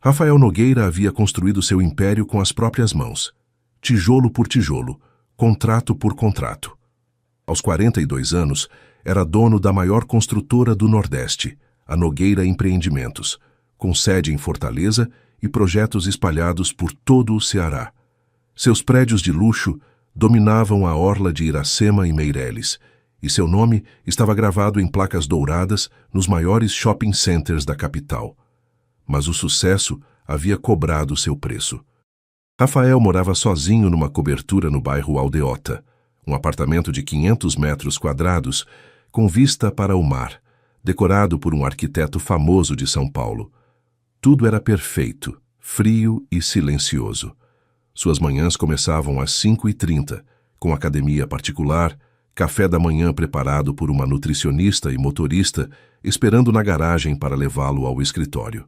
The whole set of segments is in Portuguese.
Rafael Nogueira havia construído seu império com as próprias mãos, tijolo por tijolo, contrato por contrato. Aos 42 anos, era dono da maior construtora do Nordeste, a Nogueira Empreendimentos, com sede em Fortaleza e projetos espalhados por todo o Ceará. Seus prédios de luxo dominavam a orla de Iracema e Meireles, e seu nome estava gravado em placas douradas nos maiores shopping centers da capital. Mas o sucesso havia cobrado seu preço. Rafael morava sozinho numa cobertura no bairro Aldeota, um apartamento de 500 metros quadrados, com vista para o mar, decorado por um arquiteto famoso de São Paulo. Tudo era perfeito, frio e silencioso. Suas manhãs começavam às 5h30, com academia particular, café da manhã preparado por uma nutricionista e motorista, esperando na garagem para levá-lo ao escritório.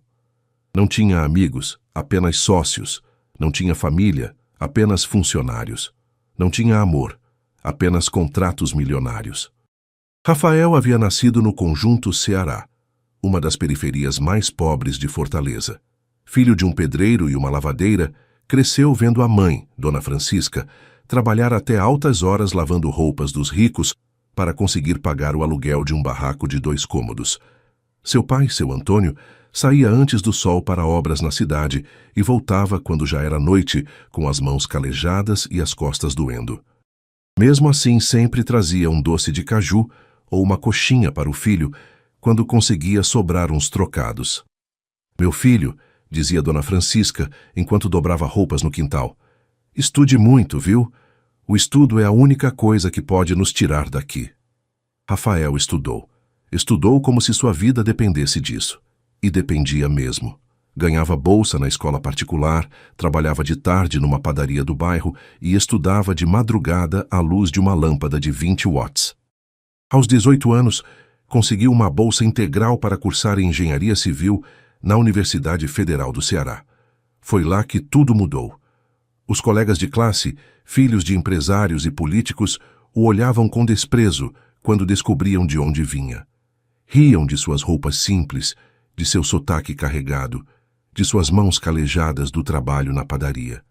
Não tinha amigos, apenas sócios. Não tinha família, apenas funcionários. Não tinha amor, apenas contratos milionários. Rafael havia nascido no Conjunto Ceará, uma das periferias mais pobres de Fortaleza. Filho de um pedreiro e uma lavadeira, cresceu vendo a mãe, Dona Francisca, trabalhar até altas horas lavando roupas dos ricos para conseguir pagar o aluguel de um barraco de 2 cômodos. Seu pai, seu Antônio, saía antes do sol para obras na cidade e voltava quando já era noite, com as mãos calejadas e as costas doendo. Mesmo assim, sempre trazia um doce de caju ou uma coxinha para o filho, quando conseguia sobrar uns trocados. "Meu filho", dizia Dona Francisca, enquanto dobrava roupas no quintal, "estude muito, viu? O estudo é a única coisa que pode nos tirar daqui." Rafael estudou. Estudou como se sua vida dependesse disso. E dependia mesmo. Ganhava bolsa na escola particular, trabalhava de tarde numa padaria do bairro e estudava de madrugada à luz de uma lâmpada de 20 watts. Aos 18 anos, conseguiu uma bolsa integral para cursar engenharia civil na Universidade Federal do Ceará. Foi lá que tudo mudou. Os colegas de classe, filhos de empresários e políticos, o olhavam com desprezo quando descobriam de onde vinha. Riam de suas roupas simples, de seu sotaque carregado, de suas mãos calejadas do trabalho na padaria.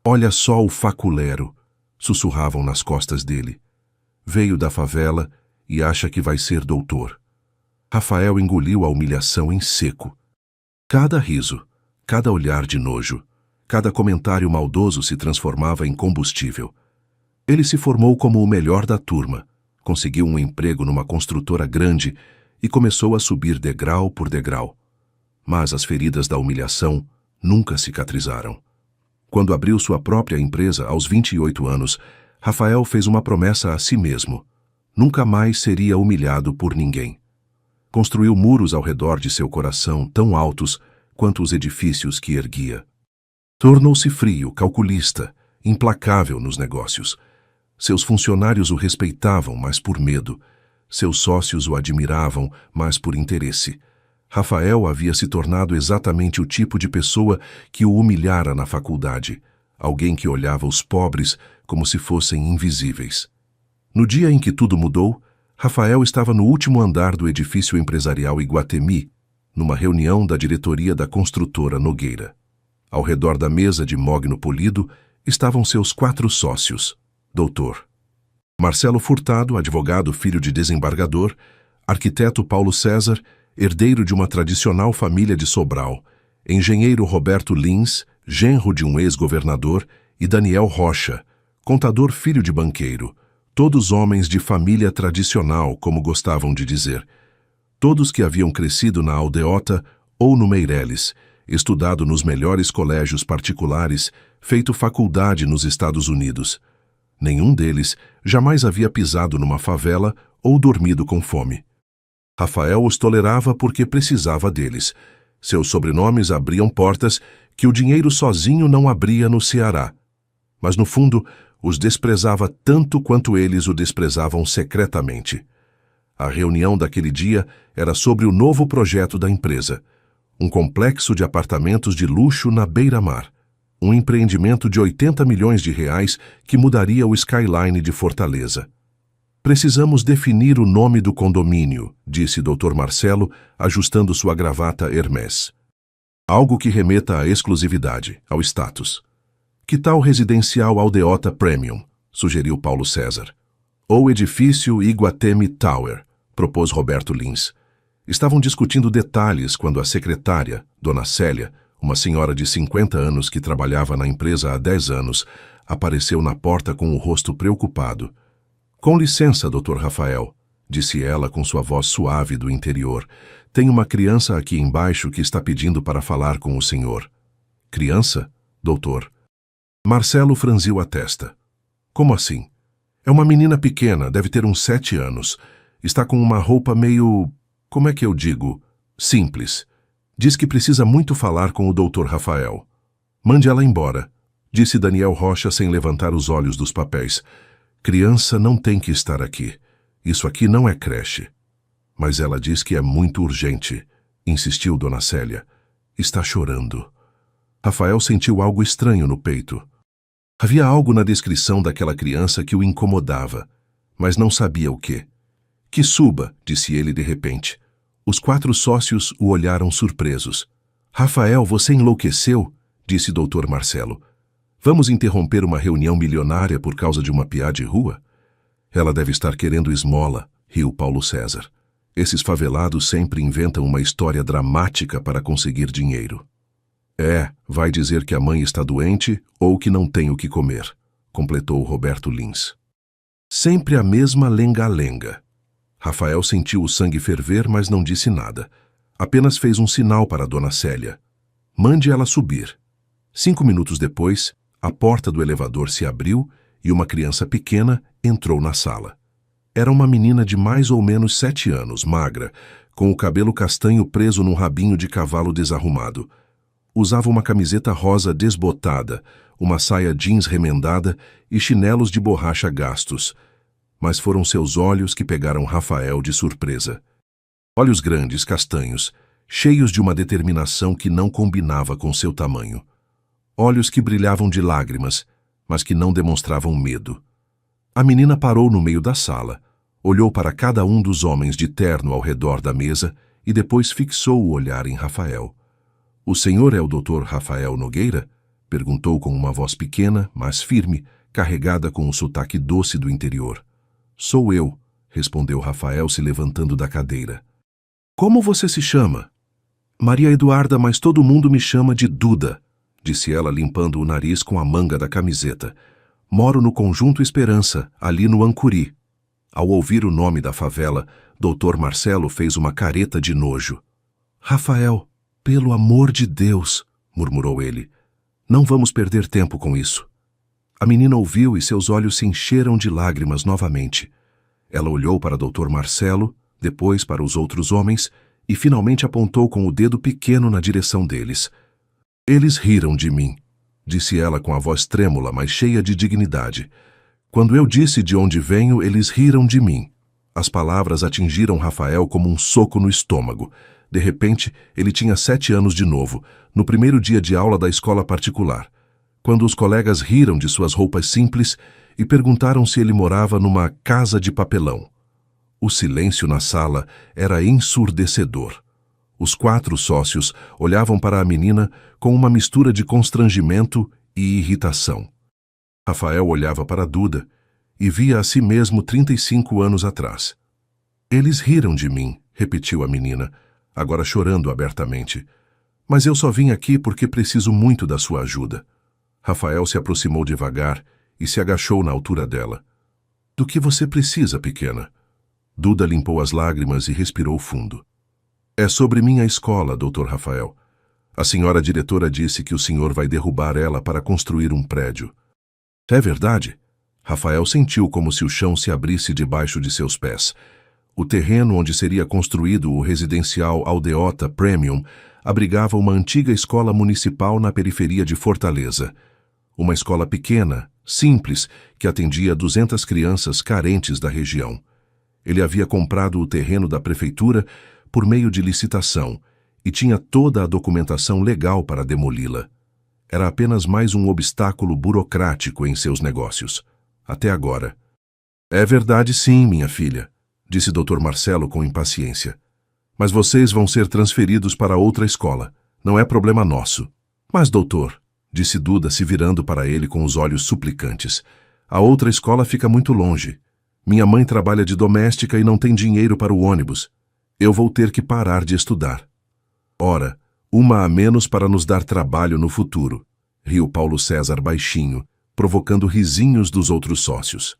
"Olha só o faculero", sussurravam nas costas dele. "Veio da favela e acha que vai ser doutor." Rafael engoliu a humilhação em seco. Cada riso, cada olhar de nojo, cada comentário maldoso se transformava em combustível. Ele se formou como o melhor da turma, conseguiu um emprego numa construtora grande e começou a subir degrau por degrau. Mas as feridas da humilhação nunca cicatrizaram. Quando abriu sua própria empresa aos 28 anos, Rafael fez uma promessa a si mesmo. Nunca mais seria humilhado por ninguém. Construiu muros ao redor de seu coração tão altos quanto os edifícios que erguia. Tornou-se frio, calculista, implacável nos negócios. Seus funcionários o respeitavam, mas por medo. Seus sócios o admiravam, mas por interesse. Rafael havia se tornado exatamente o tipo de pessoa que o humilhara na faculdade, alguém que olhava os pobres como se fossem invisíveis. No dia em que tudo mudou, Rafael estava no último andar do edifício empresarial Iguatemi, numa reunião da diretoria da construtora Nogueira. Ao redor da mesa de mogno polido estavam seus 4 sócios, Dr. Marcelo Furtado, advogado filho de desembargador, arquiteto Paulo César, herdeiro de uma tradicional família de Sobral, engenheiro Roberto Lins, genro de um ex-governador, e Daniel Rocha, contador filho de banqueiro, todos homens de família tradicional, como gostavam de dizer. Todos que haviam crescido na Aldeota ou no Meireles, estudado nos melhores colégios particulares, feito faculdade nos Estados Unidos. Nenhum deles jamais havia pisado numa favela ou dormido com fome. Rafael os tolerava porque precisava deles. Seus sobrenomes abriam portas que o dinheiro sozinho não abria no Ceará. Mas, no fundo, os desprezava tanto quanto eles o desprezavam secretamente. A reunião daquele dia era sobre o novo projeto da empresa, um complexo de apartamentos de luxo na beira-mar, um empreendimento de 80 milhões de reais que mudaria o skyline de Fortaleza. "Precisamos definir o nome do condomínio", disse Dr. Marcelo, ajustando sua gravata Hermès. Algo que remeta à exclusividade, ao status. Que tal residencial Aldeota Premium? Sugeriu Paulo César. Ou edifício Iguatemi Tower, propôs Roberto Lins. Estavam discutindo detalhes quando a secretária, Dona Célia, uma senhora de 50 anos que trabalhava na empresa há 10 anos, apareceu na porta com o rosto preocupado. Com licença, Dr. Rafael, disse ela com sua voz suave do interior. Tem uma criança aqui embaixo que está pedindo para falar com o senhor. Criança, doutor? Marcelo franziu a testa. Como assim? É uma menina pequena, deve ter uns 7 anos. Está com uma roupa meio... como é que eu digo? Simples. Diz que precisa muito falar com o Dr. Rafael. Mande ela embora, disse Daniel Rocha sem levantar os olhos dos papéis. Criança não tem que estar aqui. Isso aqui não é creche. Mas ela diz que é muito urgente, insistiu Dona Célia. Está chorando. Rafael sentiu algo estranho no peito. Havia algo na descrição daquela criança que o incomodava, mas não sabia o quê. Que suba, disse ele de repente. Os 4 sócios o olharam surpresos. Rafael, você enlouqueceu? Disse Dr. Marcelo. Vamos interromper uma reunião milionária por causa de uma piá de rua? Ela deve estar querendo esmola, riu Paulo César. Esses favelados sempre inventam uma história dramática para conseguir dinheiro. Vai dizer que a mãe está doente ou que não tem o que comer, completou Roberto Lins. Sempre a mesma lenga-lenga. Rafael sentiu o sangue ferver, mas não disse nada. Apenas fez um sinal para Dona Célia. Mande ela subir. 5 minutos depois, a porta do elevador se abriu e uma criança pequena entrou na sala. Era uma menina de mais ou menos 7 anos, magra, com o cabelo castanho preso num rabinho de cavalo desarrumado. Usava uma camiseta rosa desbotada, uma saia jeans remendada e chinelos de borracha gastos. Mas foram seus olhos que pegaram Rafael de surpresa. Olhos grandes, castanhos, cheios de uma determinação que não combinava com seu tamanho. Olhos que brilhavam de lágrimas, mas que não demonstravam medo. A menina parou no meio da sala, olhou para cada um dos homens de terno ao redor da mesa e depois fixou o olhar em Rafael. O senhor é o Dr. Rafael Nogueira? Perguntou com uma voz pequena, mas firme, carregada com o sotaque doce do interior. Sou eu, respondeu Rafael se levantando da cadeira. Como você se chama? Maria Eduarda, mas todo mundo me chama de Duda, disse ela limpando o nariz com a manga da camiseta. Moro no Conjunto Esperança, ali no Ancuri. Ao ouvir o nome da favela, Dr. Marcelo fez uma careta de nojo. Rafael, pelo amor de Deus, murmurou ele. Não vamos perder tempo com isso. A menina ouviu e seus olhos se encheram de lágrimas novamente. Ela olhou para Dr. Marcelo, depois para os outros homens e finalmente apontou com o dedo pequeno na direção deles. Eles riram de mim, disse ela com a voz trêmula, mas cheia de dignidade. Quando eu disse de onde venho, eles riram de mim. As palavras atingiram Rafael como um soco no estômago. De repente, ele tinha 7 anos de novo, no primeiro dia de aula da escola particular, quando os colegas riram de suas roupas simples e perguntaram se ele morava numa casa de papelão. O silêncio na sala era ensurdecedor. Os 4 sócios olhavam para a menina com uma mistura de constrangimento e irritação. Rafael olhava para Duda e via a si mesmo 35 anos atrás. Eles riram de mim, repetiu a menina, agora chorando abertamente. Mas eu só vim aqui porque preciso muito da sua ajuda. Rafael se aproximou devagar e se agachou na altura dela. Do que você precisa, pequena? Duda limpou as lágrimas e respirou fundo. É sobre minha escola, Dr. Rafael. A senhora diretora disse que o senhor vai derrubar ela para construir um prédio. É verdade? Rafael sentiu como se o chão se abrisse debaixo de seus pés. O terreno onde seria construído o residencial Aldeota Premium abrigava uma antiga escola municipal na periferia de Fortaleza. Uma escola pequena, simples, que atendia 200 crianças carentes da região. Ele havia comprado o terreno da prefeitura por meio de licitação e tinha toda a documentação legal para demoli-la. Era apenas mais um obstáculo burocrático em seus negócios. Até agora. É verdade sim, minha filha, disse Dr. Marcelo com impaciência. Mas vocês vão ser transferidos para outra escola. Não é problema nosso. Mas, doutor, disse Duda se virando para ele com os olhos suplicantes, a outra escola fica muito longe. Minha mãe trabalha de doméstica e não tem dinheiro para o ônibus. Eu vou ter que parar de estudar. Ora, uma a menos para nos dar trabalho no futuro, riu Paulo César baixinho, provocando risinhos dos outros sócios.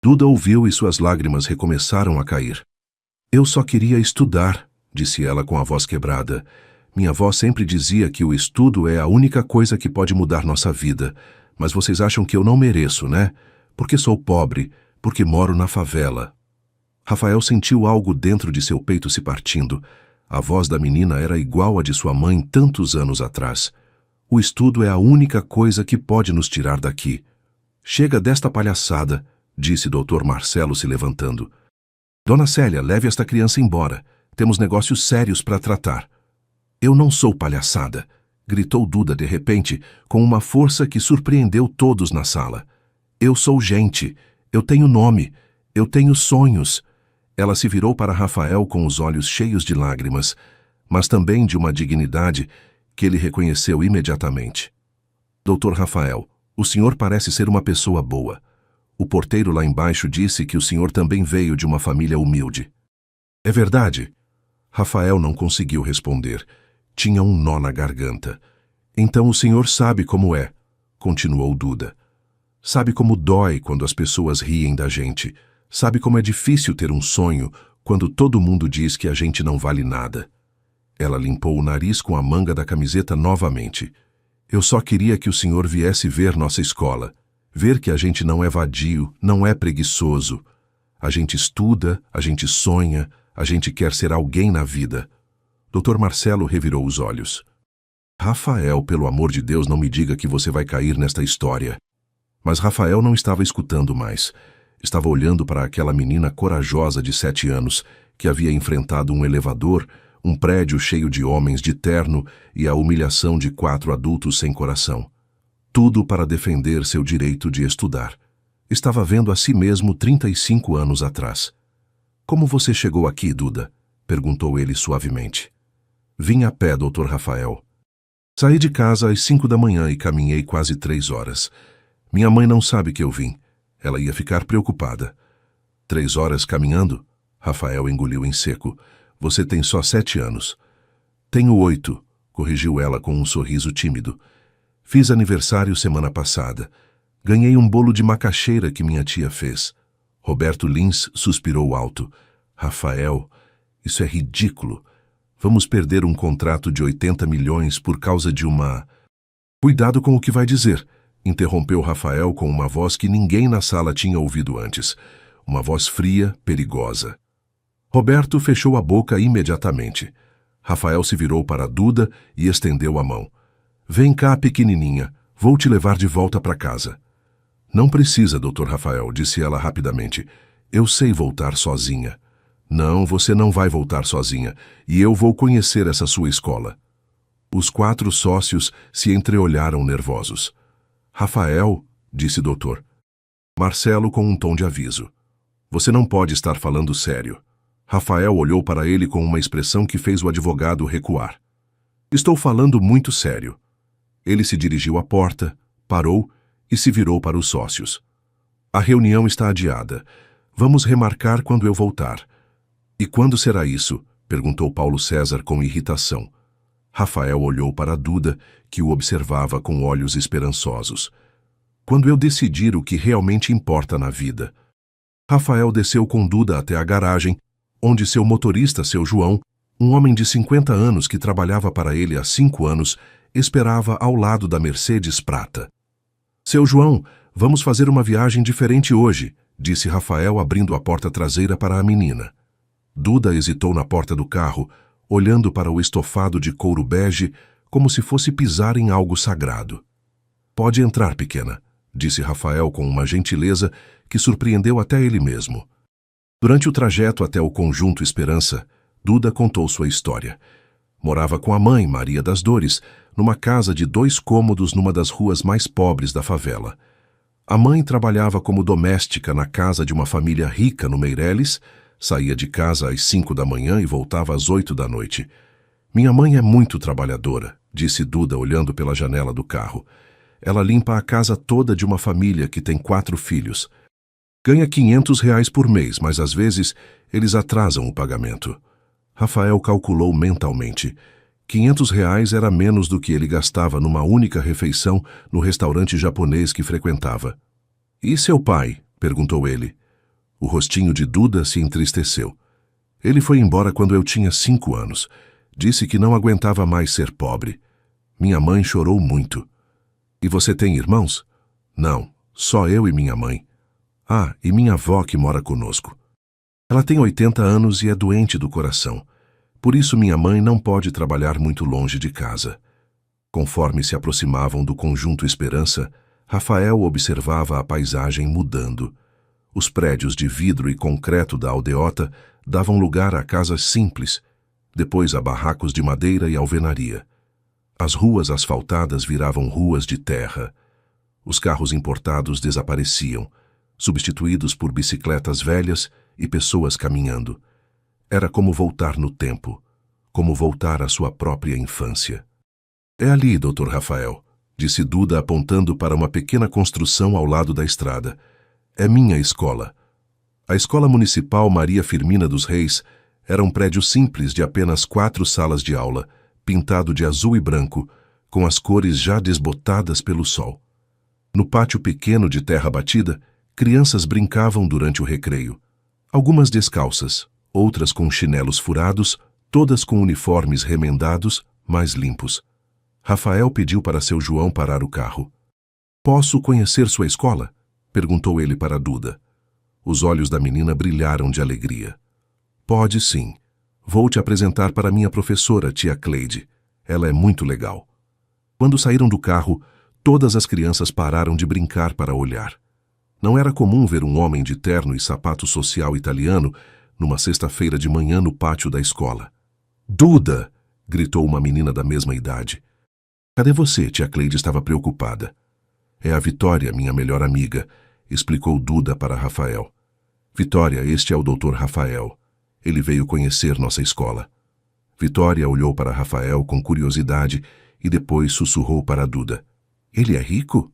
Duda ouviu e suas lágrimas recomeçaram a cair. Eu só queria estudar, disse ela com a voz quebrada. Minha avó sempre dizia que o estudo é a única coisa que pode mudar nossa vida, mas vocês acham que eu não mereço, né? Porque sou pobre, porque moro na favela. Rafael sentiu algo dentro de seu peito se partindo. A voz da menina era igual à de sua mãe tantos anos atrás. O estudo é a única coisa que pode nos tirar daqui. Chega desta palhaçada, disse Dr. Marcelo se levantando. Dona Célia, leve esta criança embora. Temos negócios sérios para tratar. Eu não sou palhaçada, gritou Duda de repente, com uma força que surpreendeu todos na sala. Eu sou gente. Eu tenho nome. Eu tenho sonhos. Ela se virou para Rafael com os olhos cheios de lágrimas, mas também de uma dignidade que ele reconheceu imediatamente. Doutor Rafael, o senhor parece ser uma pessoa boa. O porteiro lá embaixo disse que o senhor também veio de uma família humilde. É verdade? Rafael não conseguiu responder. Tinha um nó na garganta. Então o senhor sabe como é, continuou Duda. Sabe como dói quando as pessoas riem da gente. Sabe como é difícil ter um sonho quando todo mundo diz que a gente não vale nada. Ela limpou o nariz com a manga da camiseta novamente. Eu só queria que o senhor viesse ver nossa escola. Ver que a gente não é vadio, não é preguiçoso. A gente estuda, a gente sonha, a gente quer ser alguém na vida. Dr. Marcelo revirou os olhos. Rafael, pelo amor de Deus, não me diga que você vai cair nesta história. Mas Rafael não estava escutando mais. Estava olhando para aquela menina corajosa de 7 anos, que havia enfrentado um elevador, um prédio cheio de homens de terno e a humilhação de 4 adultos sem coração. Tudo para defender seu direito de estudar. Estava vendo a si mesmo 35 anos atrás. Como você chegou aqui, Duda? Perguntou ele suavemente. Vim a pé, Dr. Rafael. Saí de casa às 5 da manhã e caminhei quase 3 horas. Minha mãe não sabe que eu vim. Ela ia ficar preocupada. 3 horas caminhando? Rafael engoliu em seco. Você tem só 7 anos. Tenho 8, corrigiu ela com um sorriso tímido. Fiz aniversário semana passada. Ganhei um bolo de macaxeira que minha tia fez. Roberto Lins suspirou alto. Rafael, isso é ridículo. Vamos perder um contrato de 80 milhões por causa de uma... Cuidado com o que vai dizer, interrompeu Rafael com uma voz que ninguém na sala tinha ouvido antes. Uma voz fria, perigosa. Roberto fechou a boca imediatamente. Rafael se virou para Duda e estendeu a mão. Vem cá, pequenininha, vou te levar de volta para casa. Não precisa, Dr. Rafael, disse ela rapidamente. Eu sei voltar sozinha. Não, você não vai voltar sozinha, e eu vou conhecer essa sua escola. Os 4 sócios se entreolharam nervosos. Rafael, disse o doutor. Marcelo com um tom de aviso. Você não pode estar falando sério. Rafael olhou para ele com uma expressão que fez o advogado recuar. Estou falando muito sério. Ele se dirigiu à porta, parou e se virou para os sócios. A reunião está adiada. Vamos remarcar quando eu voltar. E quando será isso? Perguntou Paulo César com irritação. Rafael olhou para Duda, que o observava com olhos esperançosos. Quando eu decidir o que realmente importa na vida. Rafael desceu com Duda até a garagem, onde seu motorista, seu João, um homem de 50 anos que trabalhava para ele há 5 anos, esperava ao lado da Mercedes prata. Seu João, vamos fazer uma viagem diferente hoje, disse Rafael abrindo a porta traseira para a menina. Duda hesitou na porta do carro, olhando para o estofado de couro bege como se fosse pisar em algo sagrado. Pode entrar, pequena, disse Rafael com uma gentileza que surpreendeu até ele mesmo. Durante o trajeto até o Conjunto Esperança, Duda contou sua história. Morava com a mãe, Maria das Dores, numa casa de 2 cômodos numa das ruas mais pobres da favela. A mãe trabalhava como doméstica na casa de uma família rica no Meireles, saía de casa às 5 da manhã e voltava às 8 da noite. Minha mãe é muito trabalhadora, disse Duda olhando pela janela do carro. Ela limpa a casa toda de uma família que tem 4 filhos. Ganha R$ 500 por mês, mas às vezes eles atrasam o pagamento. Rafael calculou mentalmente. R$ 500 era menos do que ele gastava numa única refeição no restaurante japonês que frequentava. E seu pai? Perguntou ele. O rostinho de Duda se entristeceu. Ele foi embora quando eu tinha 5 anos. Disse que não aguentava mais ser pobre. Minha mãe chorou muito. E você tem irmãos? Não, só eu e minha mãe. Ah, e minha avó que mora conosco. Ela tem 80 anos e é doente do coração. Por isso minha mãe não pode trabalhar muito longe de casa. Conforme se aproximavam do Conjunto Esperança, Rafael observava a paisagem mudando. Os prédios de vidro e concreto da aldeota davam lugar a casas simples, depois a barracos de madeira e alvenaria. As ruas asfaltadas viravam ruas de terra. Os carros importados desapareciam, substituídos por bicicletas velhas e pessoas caminhando. Era como voltar no tempo, como voltar à sua própria infância. É ali, Dr. Rafael, disse Duda apontando para uma pequena construção ao lado da estrada. É minha escola. A Escola Municipal Maria Firmina dos Reis era um prédio simples de apenas 4 salas de aula, pintado de azul e branco, com as cores já desbotadas pelo sol. No pátio pequeno de terra batida, crianças brincavam durante o recreio. Algumas descalças, outras com chinelos furados, todas com uniformes remendados, mas limpos. Rafael pediu para seu João parar o carro. Posso conhecer sua escola? Perguntou ele para Duda. Os olhos da menina brilharam de alegria. Pode sim. Vou te apresentar para minha professora, tia Cleide. Ela é muito legal. Quando saíram do carro, todas as crianças pararam de brincar para olhar. Não era comum ver um homem de terno e sapato social italiano numa sexta-feira de manhã no pátio da escola. Duda! Gritou uma menina da mesma idade. Cadê você? Tia Cleide estava preocupada. É a Vitória, minha melhor amiga, explicou Duda para Rafael. Vitória, este é o Dr. Rafael. Ele veio conhecer nossa escola. Vitória olhou para Rafael com curiosidade e depois sussurrou para Duda. Ele é rico?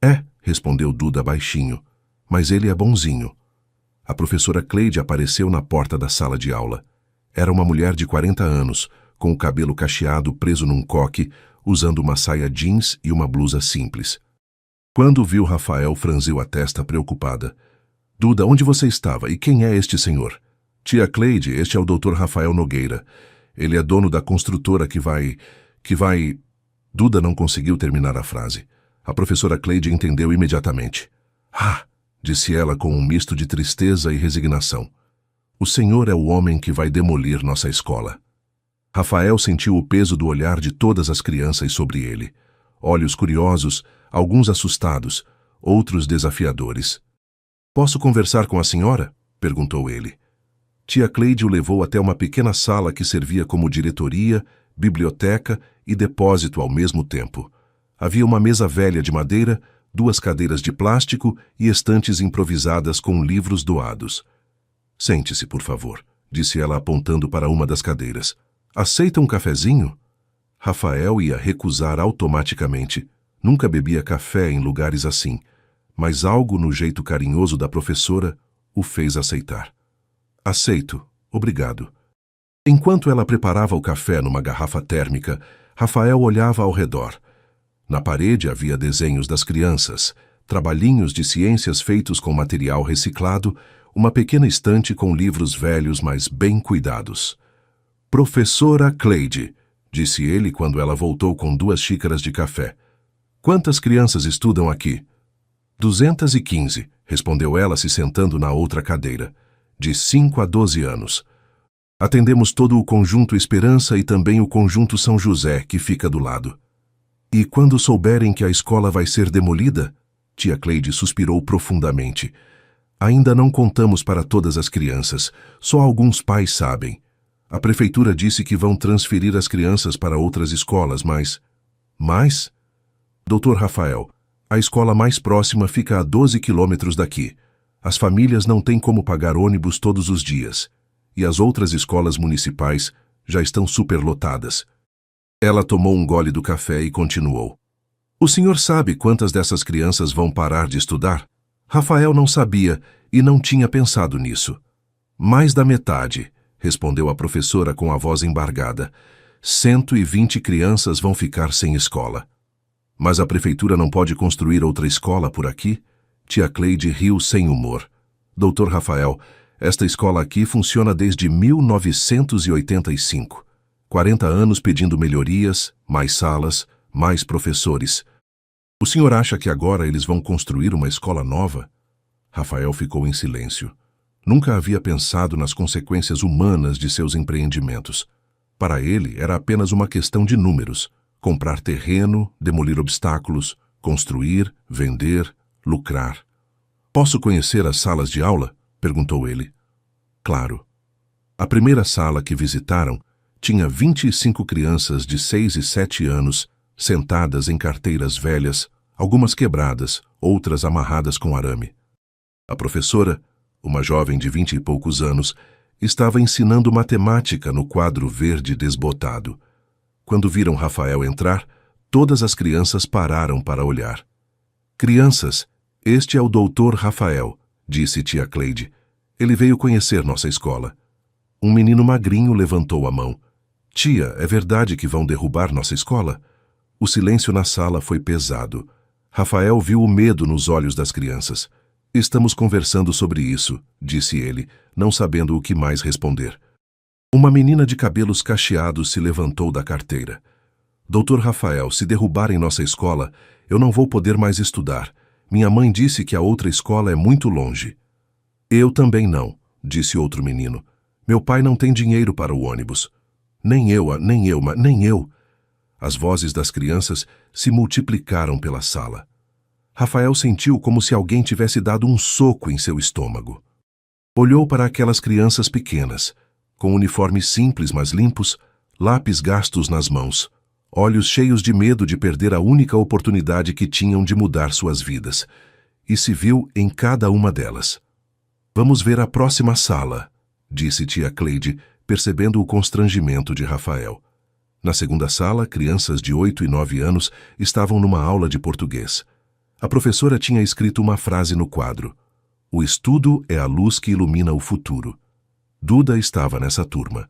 É, respondeu Duda baixinho, mas ele é bonzinho. A professora Cleide apareceu na porta da sala de aula. Era uma mulher de 40 anos, com o cabelo cacheado preso num coque, usando uma saia jeans e uma blusa simples. Quando viu Rafael, franziu a testa preocupada. Duda, onde você estava e quem é este senhor? Tia Cleide, este é o Dr. Rafael Nogueira. Ele é dono da construtora que vai... Duda não conseguiu terminar a frase. A professora Cleide entendeu imediatamente. Ah, disse ela com um misto de tristeza e resignação. O senhor é o homem que vai demolir nossa escola. Rafael sentiu o peso do olhar de todas as crianças sobre ele. Olhos curiosos, alguns assustados, outros desafiadores. Posso conversar com a senhora? Perguntou ele. Tia Cleide o levou até uma pequena sala que servia como diretoria, biblioteca e depósito ao mesmo tempo. Havia uma mesa velha de madeira, 2 cadeiras de plástico e estantes improvisadas com livros doados. Sente-se, por favor, disse ela apontando para uma das cadeiras. Aceita um cafezinho? Rafael ia recusar automaticamente. Nunca bebia café em lugares assim, mas algo no jeito carinhoso da professora o fez aceitar. Aceito, obrigado. Enquanto ela preparava o café numa garrafa térmica, Rafael olhava ao redor. Na parede havia desenhos das crianças, trabalhinhos de ciências feitos com material reciclado, uma pequena estante com livros velhos, mas bem cuidados. Professora Cleide, disse ele quando ela voltou com 2 xícaras de café. Quantas crianças estudam aqui? 215, respondeu ela se sentando na outra cadeira. De 5 a 12 anos. Atendemos todo o Conjunto Esperança e também o Conjunto São José, que fica do lado. E quando souberem que a escola vai ser demolida? Tia Cleide suspirou profundamente. Ainda não contamos para todas as crianças, só alguns pais sabem. A prefeitura disse que vão transferir as crianças para outras escolas, mas... Mas? Dr. Rafael, a escola mais próxima fica a 12 quilômetros daqui. As famílias não têm como pagar ônibus todos os dias. E as outras escolas municipais Já estão superlotadas. Ela tomou um gole do café e continuou. O senhor sabe quantas dessas crianças vão parar de estudar? Rafael não sabia e não tinha pensado nisso. Mais da metade, respondeu a professora com a voz embargada. 120 crianças vão ficar sem escola. Mas a prefeitura não pode construir outra escola por aqui? Tia Cleide riu sem humor. Doutor Rafael, esta escola aqui funciona desde 1985. 40 anos pedindo melhorias, mais salas, mais professores. O senhor acha que agora eles vão construir uma escola nova? Rafael ficou em silêncio. Nunca havia pensado nas consequências humanas de seus empreendimentos. Para ele, era apenas uma questão de números. Comprar terreno, demolir obstáculos, construir, vender, lucrar. Posso conhecer as salas de aula? Perguntou ele. Claro. A primeira sala que visitaram tinha 25 crianças de 6 e 7 anos, sentadas em carteiras velhas, algumas quebradas, outras amarradas com arame. A professora, uma jovem de 20 e poucos anos, estava ensinando matemática no quadro verde desbotado. Quando viram Rafael entrar, todas as crianças pararam para olhar. Crianças, este é o doutor Rafael, disse tia Cleide. Ele veio conhecer nossa escola. Um menino magrinho levantou a mão. Tia, é verdade que vão derrubar nossa escola? O silêncio na sala foi pesado. Rafael viu o medo nos olhos das crianças. Estamos conversando sobre isso, disse ele, não sabendo o que mais responder. Uma menina de cabelos cacheados se levantou da carteira. Doutor Rafael, se derrubarem nossa escola, eu não vou poder mais estudar. Minha mãe disse que a outra escola é muito longe. Eu também não, disse outro menino. Meu pai não tem dinheiro para o ônibus. Nem eu. As vozes das crianças se multiplicaram pela sala. Rafael sentiu como se alguém tivesse dado um soco em seu estômago. Olhou para aquelas crianças pequenas, com uniformes simples mas limpos, lápis gastos nas mãos, olhos cheios de medo de perder a única oportunidade que tinham de mudar suas vidas, e se viu em cada uma delas. Vamos ver a próxima sala, disse tia Cleide, percebendo o constrangimento de Rafael. Na segunda sala, crianças de 8 e 9 anos estavam numa aula de português. A professora tinha escrito uma frase no quadro. O estudo é a luz que ilumina o futuro. Duda estava nessa turma.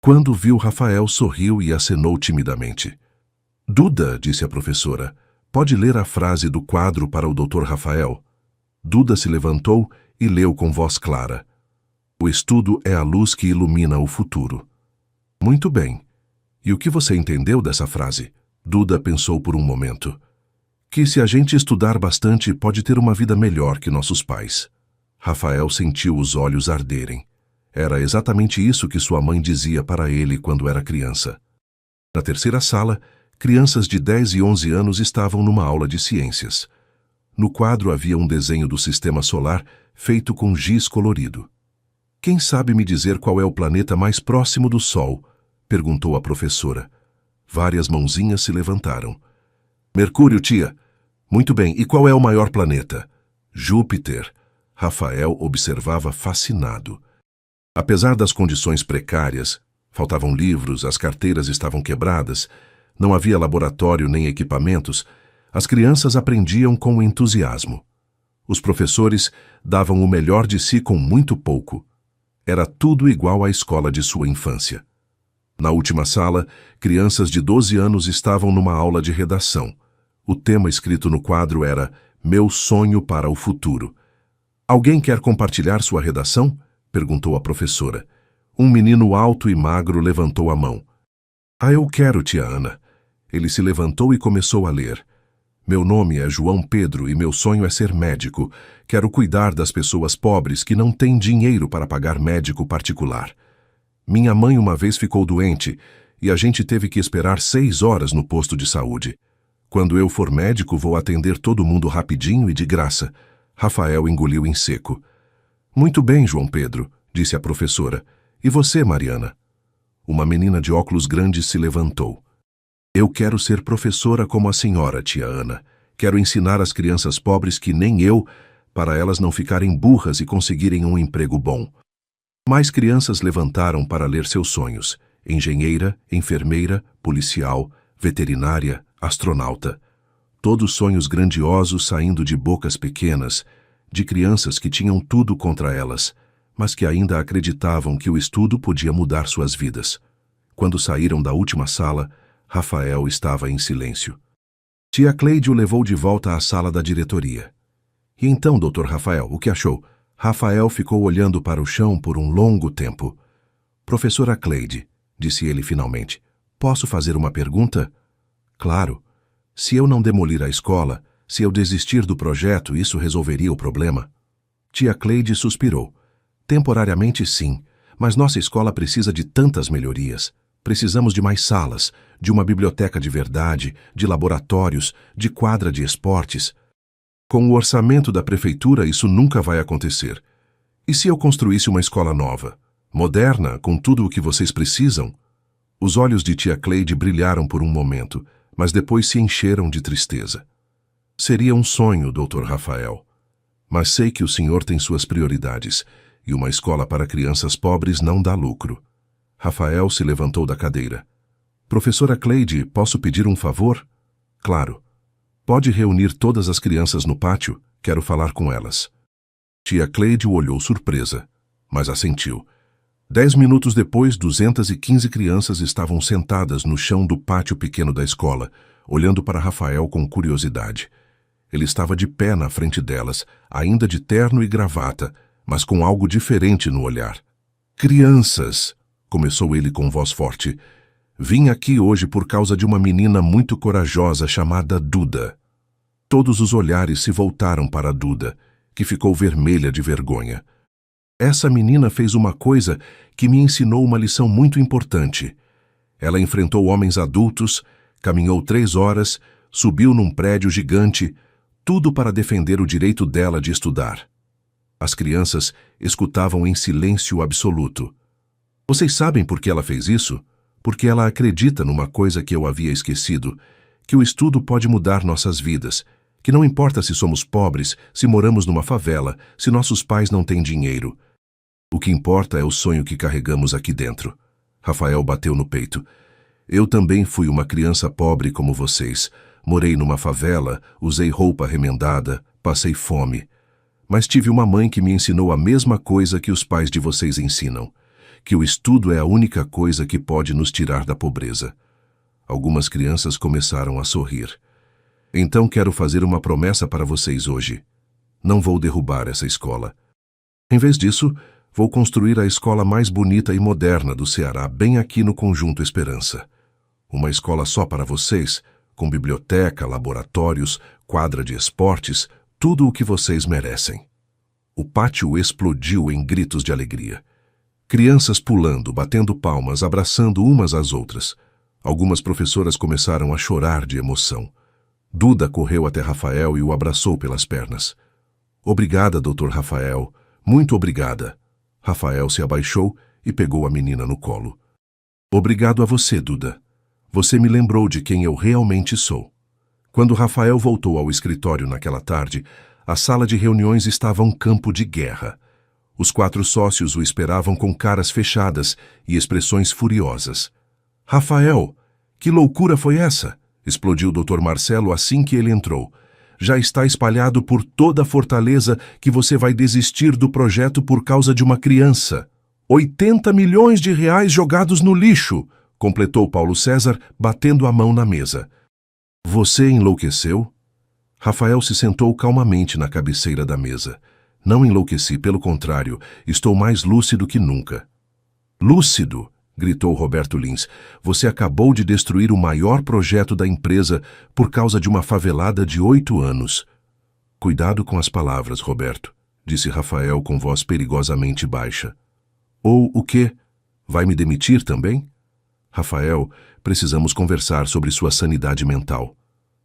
Quando viu Rafael, sorriu e acenou timidamente. Duda, disse a professora, pode ler a frase do quadro para o Dr. Rafael? Duda se levantou e leu com voz clara. O estudo é a luz que ilumina o futuro. Muito bem. E o que você entendeu dessa frase? Duda pensou por um momento. Que se a gente estudar bastante, pode ter uma vida melhor que nossos pais. Rafael sentiu os olhos arderem. Era exatamente isso que sua mãe dizia para ele quando era criança. Na terceira sala, crianças de 10 e 11 anos estavam numa aula de ciências. No quadro havia um desenho do sistema solar feito com giz colorido. Quem sabe me dizer qual é o planeta mais próximo do Sol? Perguntou a professora. Várias mãozinhas se levantaram. Mercúrio, tia. Muito bem, e qual é o maior planeta? Júpiter. Rafael observava fascinado. Apesar das condições precárias, faltavam livros, as carteiras estavam quebradas, não havia laboratório nem equipamentos, as crianças aprendiam com entusiasmo. Os professores davam o melhor de si com muito pouco. Era tudo igual à escola de sua infância. Na última sala, crianças de 12 anos estavam numa aula de redação. O tema escrito no quadro era Meu sonho para o futuro. Alguém quer compartilhar sua redação? Perguntou a professora. Um menino alto e magro levantou a mão. Eu quero, tia Ana. Ele se levantou e começou a ler. Meu nome é João Pedro e meu sonho é ser médico. Quero cuidar das pessoas pobres que não têm dinheiro para pagar médico particular. Minha mãe uma vez ficou doente e a gente teve que esperar 6 horas no posto de saúde. Quando eu for médico, vou atender todo mundo rapidinho e de graça. Rafael engoliu em seco. Muito bem, João Pedro, disse a professora. E você, Mariana? Uma menina de óculos grandes se levantou. Eu quero ser professora como a senhora, tia Ana. Quero ensinar as crianças pobres que nem eu, para elas não ficarem burras e conseguirem um emprego bom. Mais crianças levantaram para ler seus sonhos, engenheira, enfermeira, policial, veterinária, astronauta. Todos sonhos grandiosos saindo de bocas pequenas, de crianças que tinham tudo contra elas, mas que ainda acreditavam que o estudo podia mudar suas vidas. Quando saíram da última sala, Rafael estava em silêncio. Tia Cleide o levou de volta à sala da diretoria. E então, Dr. Rafael, o que achou? Rafael ficou olhando para o chão por um longo tempo. Professora Cleide, disse ele finalmente, posso fazer uma pergunta? Claro. Se eu não demolir a escola, se eu desistir do projeto, isso resolveria o problema? Tia Cleide suspirou. Temporariamente, sim, mas nossa escola precisa de tantas melhorias. Precisamos de mais salas, de uma biblioteca de verdade, de laboratórios, de quadra de esportes. Com o orçamento da prefeitura, isso nunca vai acontecer. E se eu construísse uma escola nova, moderna, com tudo o que vocês precisam? Os olhos de tia Cleide brilharam por um momento, mas depois se encheram de tristeza. Seria um sonho, Dr. Rafael. Mas sei que o senhor tem suas prioridades, e uma escola para crianças pobres não dá lucro. Rafael se levantou da cadeira. Professora Cleide, posso pedir um favor? Claro. Pode reunir todas as crianças no pátio? Quero falar com elas. Tia Cleide o olhou surpresa, mas assentiu. 10 minutos depois, 215 crianças estavam sentadas no chão do pátio pequeno da escola, olhando para Rafael com curiosidade. Ele estava de pé na frente delas, ainda de terno e gravata, mas com algo diferente no olhar. Crianças, começou ele com voz forte, vim aqui hoje por causa de uma menina muito corajosa chamada Duda. Todos os olhares se voltaram para Duda, que ficou vermelha de vergonha. Essa menina fez uma coisa que me ensinou uma lição muito importante. Ela enfrentou homens adultos, caminhou 3 horas, subiu num prédio gigante, tudo para defender o direito dela de estudar. As crianças escutavam em silêncio absoluto. Vocês sabem por que ela fez isso? Porque ela acredita numa coisa que eu havia esquecido, que o estudo pode mudar nossas vidas, que não importa se somos pobres, se moramos numa favela, se nossos pais não têm dinheiro. O que importa é o sonho que carregamos aqui dentro. Rafael bateu no peito. Eu também fui uma criança pobre como vocês. Morei numa favela, usei roupa remendada, passei fome. Mas tive uma mãe que me ensinou a mesma coisa que os pais de vocês ensinam, que o estudo é a única coisa que pode nos tirar da pobreza. Algumas crianças começaram a sorrir. Então quero fazer uma promessa para vocês hoje. Não vou derrubar essa escola. Em vez disso, vou construir a escola mais bonita e moderna do Ceará, bem aqui no Conjunto Esperança. Uma escola só para vocês, com biblioteca, laboratórios, quadra de esportes, tudo o que vocês merecem. O pátio explodiu em gritos de alegria. Crianças pulando, batendo palmas, abraçando umas às outras. Algumas professoras começaram a chorar de emoção. Duda correu até Rafael e o abraçou pelas pernas. Obrigada, Dr. Rafael. Muito obrigada. Rafael se abaixou e pegou a menina no colo. Obrigado a você, Duda. Você me lembrou de quem eu realmente sou. Quando Rafael voltou ao escritório naquela tarde, a sala de reuniões estava um campo de guerra. Os 4 sócios o esperavam com caras fechadas e expressões furiosas. Rafael, que loucura foi essa? Explodiu o Dr. Marcelo assim que ele entrou. Já está espalhado por toda a Fortaleza que você vai desistir do projeto por causa de uma criança. 80 milhões de reais jogados no lixo, completou Paulo César, batendo a mão na mesa. Você enlouqueceu? Rafael se sentou calmamente na cabeceira da mesa. Não enlouqueci, pelo contrário, estou mais lúcido que nunca. Lúcido? Gritou Roberto Lins. Você acabou de destruir o maior projeto da empresa por causa de uma favelada de 8 anos. Cuidado com as palavras, Roberto, disse Rafael com voz perigosamente baixa. Ou o quê? Vai me demitir também? Rafael, precisamos conversar sobre sua sanidade mental.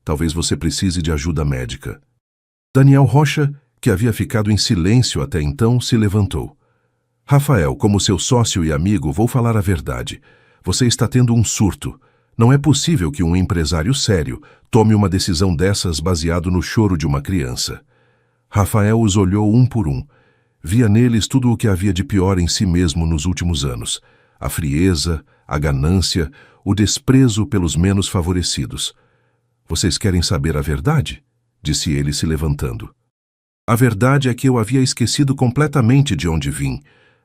Talvez você precise de ajuda médica. Daniel Rocha, que havia ficado em silêncio até então, se levantou. Rafael, como seu sócio e amigo, vou falar a verdade. Você está tendo um surto. Não é possível que um empresário sério tome uma decisão dessas baseado no choro de uma criança. Rafael os olhou um por um. Via neles tudo o que havia de pior em si mesmo nos últimos anos. A frieza, a ganância, o desprezo pelos menos favorecidos. Vocês querem saber a verdade? Disse ele, se levantando. A verdade é que eu havia esquecido completamente de onde vim.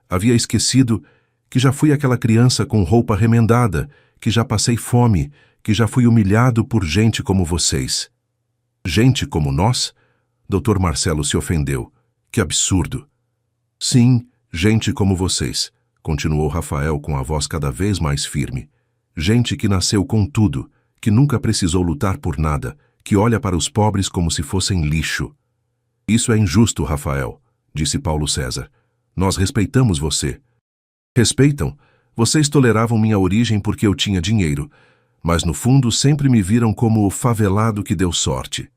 Havia esquecido que já fui aquela criança com roupa remendada, que já passei fome, que já fui humilhado por gente como vocês. Gente como nós? Dr. Marcelo se ofendeu. Que absurdo! Sim, gente como vocês, continuou Rafael com a voz cada vez mais firme. Gente que nasceu com tudo, que nunca precisou lutar por nada, que olha para os pobres como se fossem lixo. Isso é injusto, Rafael, disse Paulo César. Nós respeitamos você. Respeitam? Vocês toleravam minha origem porque eu tinha dinheiro, mas no fundo sempre me viram como o favelado que deu sorte.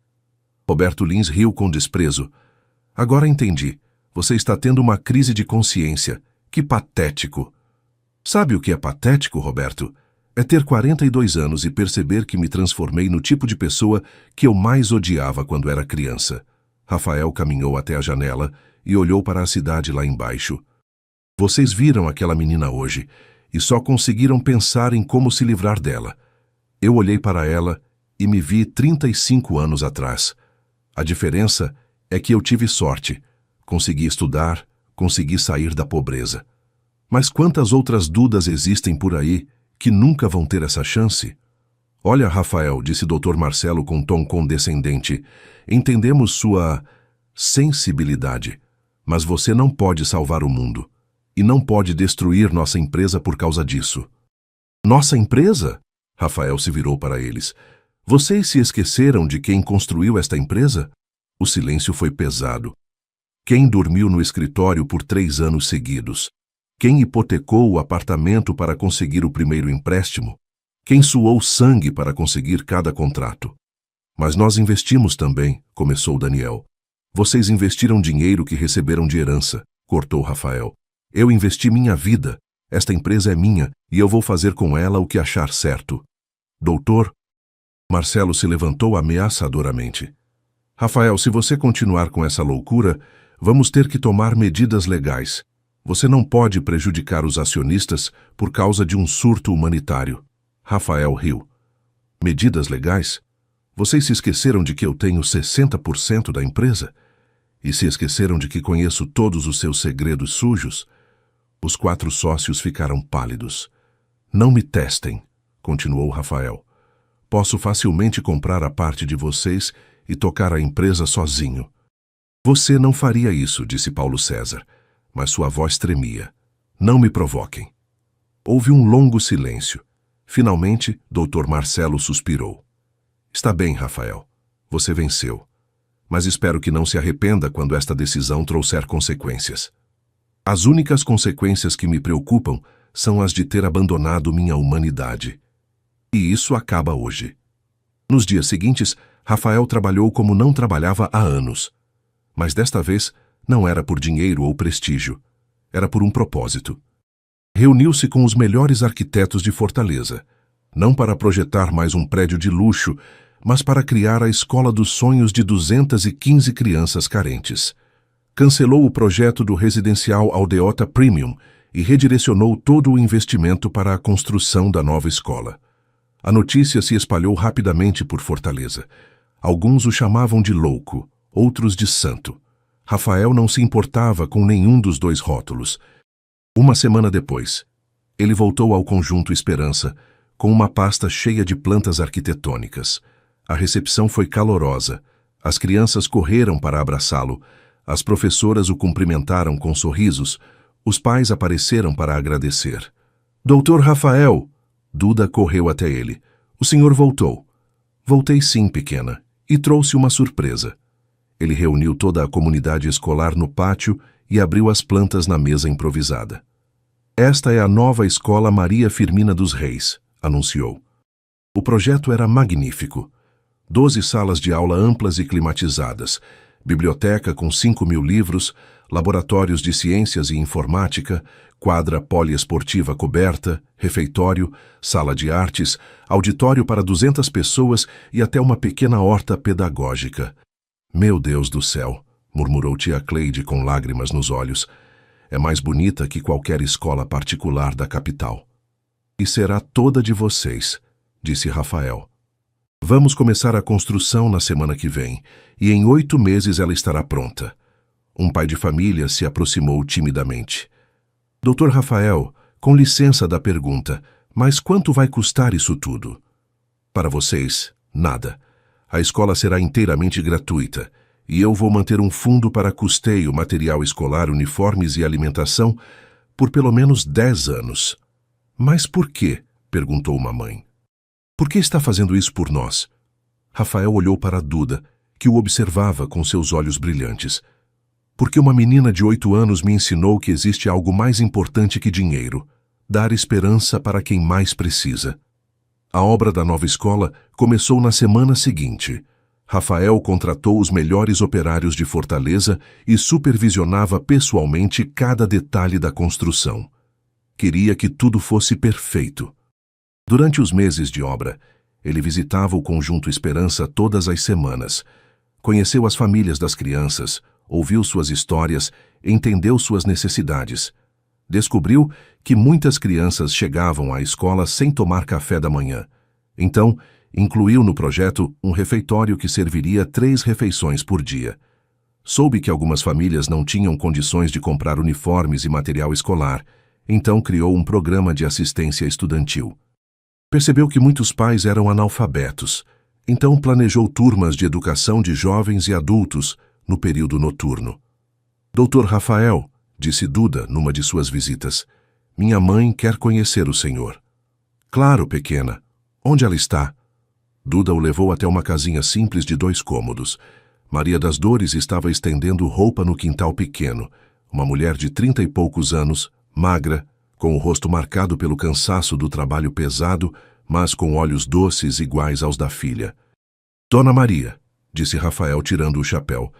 Roberto Lins riu com desprezo. Agora entendi. Você está tendo uma crise de consciência. Que patético. Sabe o que é patético, Roberto? É ter 42 anos e perceber que me transformei no tipo de pessoa que eu mais odiava quando era criança. Rafael caminhou até a janela e olhou para a cidade lá embaixo. Vocês viram aquela menina hoje e só conseguiram pensar em como se livrar dela. Eu olhei para ela e me vi 35 anos atrás. A diferença é que eu tive sorte. Consegui estudar, consegui sair da pobreza. Mas quantas outras Dudas existem por aí que nunca vão ter essa chance? Olha, Rafael, disse Dr. Marcelo com tom condescendente, entendemos sua sensibilidade, mas você não pode salvar o mundo. E não pode destruir nossa empresa por causa disso. Nossa empresa? Rafael se virou para eles. Vocês se esqueceram de quem construiu esta empresa? O silêncio foi pesado. Quem dormiu no escritório por 3 anos seguidos? Quem hipotecou o apartamento para conseguir o primeiro empréstimo? Quem suou sangue para conseguir cada contrato? Mas nós investimos também, começou Daniel. Vocês investiram dinheiro que receberam de herança, cortou Rafael. Eu investi minha vida. Esta empresa é minha e eu vou fazer com ela o que achar certo. Doutor? Marcelo se levantou ameaçadoramente. Rafael, se você continuar com essa loucura, vamos ter que tomar medidas legais. Você não pode prejudicar os acionistas por causa de um surto humanitário. Rafael riu. Medidas legais? Vocês se esqueceram de que eu tenho 60% da empresa? E se esqueceram de que conheço todos os seus segredos sujos? Os 4 sócios ficaram pálidos. Não me testem, continuou Rafael. Posso facilmente comprar a parte de vocês e tocar a empresa sozinho. Você não faria isso, disse Paulo César, mas sua voz tremia. Não me provoquem. Houve um longo silêncio. Finalmente, Dr. Marcelo suspirou. Está bem, Rafael. Você venceu. Mas espero que não se arrependa quando esta decisão trouxer consequências. As únicas consequências que me preocupam são as de ter abandonado minha humanidade. E isso acaba hoje. Nos dias seguintes, Rafael trabalhou como não trabalhava há anos. Mas desta vez, não era por dinheiro ou prestígio. Era por um propósito. Reuniu-se com os melhores arquitetos de Fortaleza, não para projetar mais um prédio de luxo, mas para criar a escola dos sonhos de 215 crianças carentes. Cancelou o projeto do residencial Aldeota Premium e redirecionou todo o investimento para a construção da nova escola. A notícia se espalhou rapidamente por Fortaleza. Alguns o chamavam de louco, outros de santo. Rafael não se importava com nenhum dos 2 rótulos. Uma semana depois, ele voltou ao Conjunto Esperança com uma pasta cheia de plantas arquitetônicas. A recepção foi calorosa. As crianças correram para abraçá-lo. As professoras o cumprimentaram com sorrisos. Os pais apareceram para agradecer. Doutor Rafael! Duda correu até ele. O senhor voltou. Voltei sim, pequena, e trouxe uma surpresa. Ele reuniu toda a comunidade escolar no pátio e abriu as plantas na mesa improvisada. Esta é a nova escola Maria Firmina dos Reis, anunciou. O projeto era magnífico. 12 salas de aula amplas e climatizadas, biblioteca com 5.000 livros, laboratórios de ciências e informática, quadra poliesportiva coberta, refeitório, sala de artes, auditório para 200 pessoas e até uma pequena horta pedagógica. Meu Deus do céu, murmurou tia Cleide com lágrimas nos olhos. É mais bonita que qualquer escola particular da capital. E será toda de vocês, disse Rafael. Vamos começar a construção na semana que vem, e em 8 meses ela estará pronta. Um pai de família se aproximou timidamente. Dr. Rafael, com licença da pergunta, mas quanto vai custar isso tudo? Para vocês, nada. A escola será inteiramente gratuita, e eu vou manter um fundo para custeio, material escolar, uniformes e alimentação por pelo menos 10 anos. Mas por quê? Perguntou uma mãe. Por que está fazendo isso por nós? Rafael olhou para Duda, que o observava com seus olhos brilhantes. Porque uma menina de 8 anos me ensinou que existe algo mais importante que dinheiro: dar esperança para quem mais precisa. A obra da nova escola começou na semana seguinte. Rafael contratou os melhores operários de Fortaleza e supervisionava pessoalmente cada detalhe da construção. Queria que tudo fosse perfeito. Durante os meses de obra, ele visitava o Conjunto Esperança todas as semanas. Conheceu as famílias das crianças, ouviu suas histórias, entendeu suas necessidades. Descobriu que muitas crianças chegavam à escola sem tomar café da manhã. Então, incluiu no projeto um refeitório que serviria 3 refeições por dia. Soube que algumas famílias não tinham condições de comprar uniformes e material escolar, então criou um programa de assistência estudantil. Percebeu que muitos pais eram analfabetos, então planejou turmas de educação de jovens e adultos no período noturno. Dr. Rafael, disse Duda numa de suas visitas, minha mãe quer conhecer o senhor. Claro, pequena. Onde ela está? Duda o levou até uma casinha simples de 2 cômodos. Maria das Dores estava estendendo roupa no quintal pequeno. Uma mulher de 30 e poucos anos, magra, com o rosto marcado pelo cansaço do trabalho pesado, mas com olhos doces iguais aos da filha. Dona Maria, disse Rafael tirando o chapéu,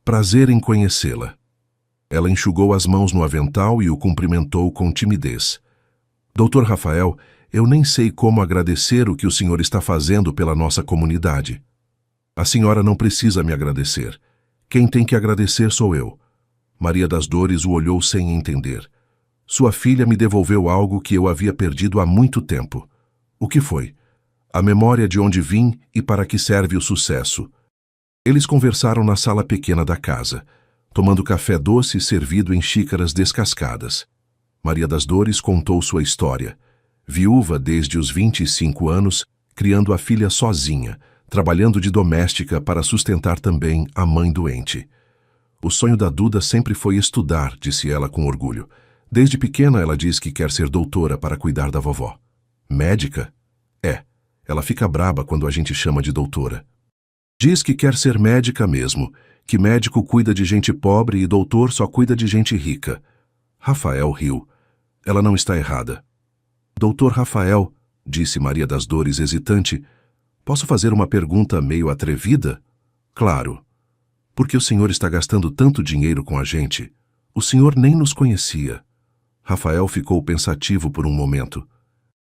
prazer em conhecê-la. Ela enxugou as mãos no avental e o cumprimentou com timidez. Doutor Rafael, eu nem sei como agradecer o que o senhor está fazendo pela nossa comunidade. A senhora não precisa me agradecer. Quem tem que agradecer sou eu. Maria das Dores o olhou sem entender. Sua filha me devolveu algo que eu havia perdido há muito tempo. O que foi? A memória de onde vim e para que serve o sucesso. Eles conversaram na sala pequena da casa, tomando café doce servido em xícaras descascadas. Maria das Dores contou sua história. Viúva desde os 25 anos, criando a filha sozinha, trabalhando de doméstica para sustentar também a mãe doente. O sonho da Duda sempre foi estudar, disse ela com orgulho. Desde pequena ela diz que quer ser doutora para cuidar da vovó. Médica? É. Ela fica braba quando a gente chama de doutora. Diz que quer ser médica mesmo, que médico cuida de gente pobre e doutor só cuida de gente rica. Rafael riu. Ela não está errada. Doutor Rafael, disse Maria das Dores hesitante, posso fazer uma pergunta meio atrevida? Claro. Por que o senhor está gastando tanto dinheiro com a gente? O senhor nem nos conhecia. Rafael ficou pensativo por um momento.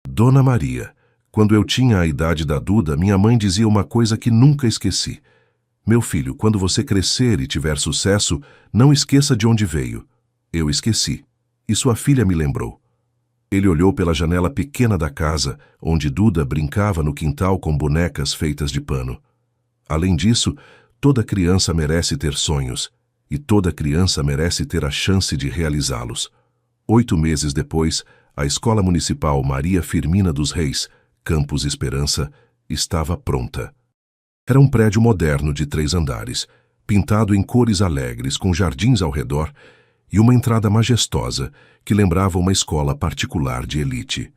Dona Maria, quando eu tinha a idade da Duda, minha mãe dizia uma coisa que nunca esqueci. Meu filho, quando você crescer e tiver sucesso, não esqueça de onde veio. Eu esqueci. E sua filha me lembrou. Ele olhou pela janela pequena da casa, onde Duda brincava no quintal com bonecas feitas de pano. Além disso, toda criança merece ter sonhos, e toda criança merece ter a chance de realizá-los. 8 meses depois, a Escola Municipal Maria Firmina dos Reis, Campus Esperança, estava pronta. Era um prédio moderno de 3 andares, pintado em cores alegres, com jardins ao redor, e uma entrada majestosa que lembrava uma escola particular de elite.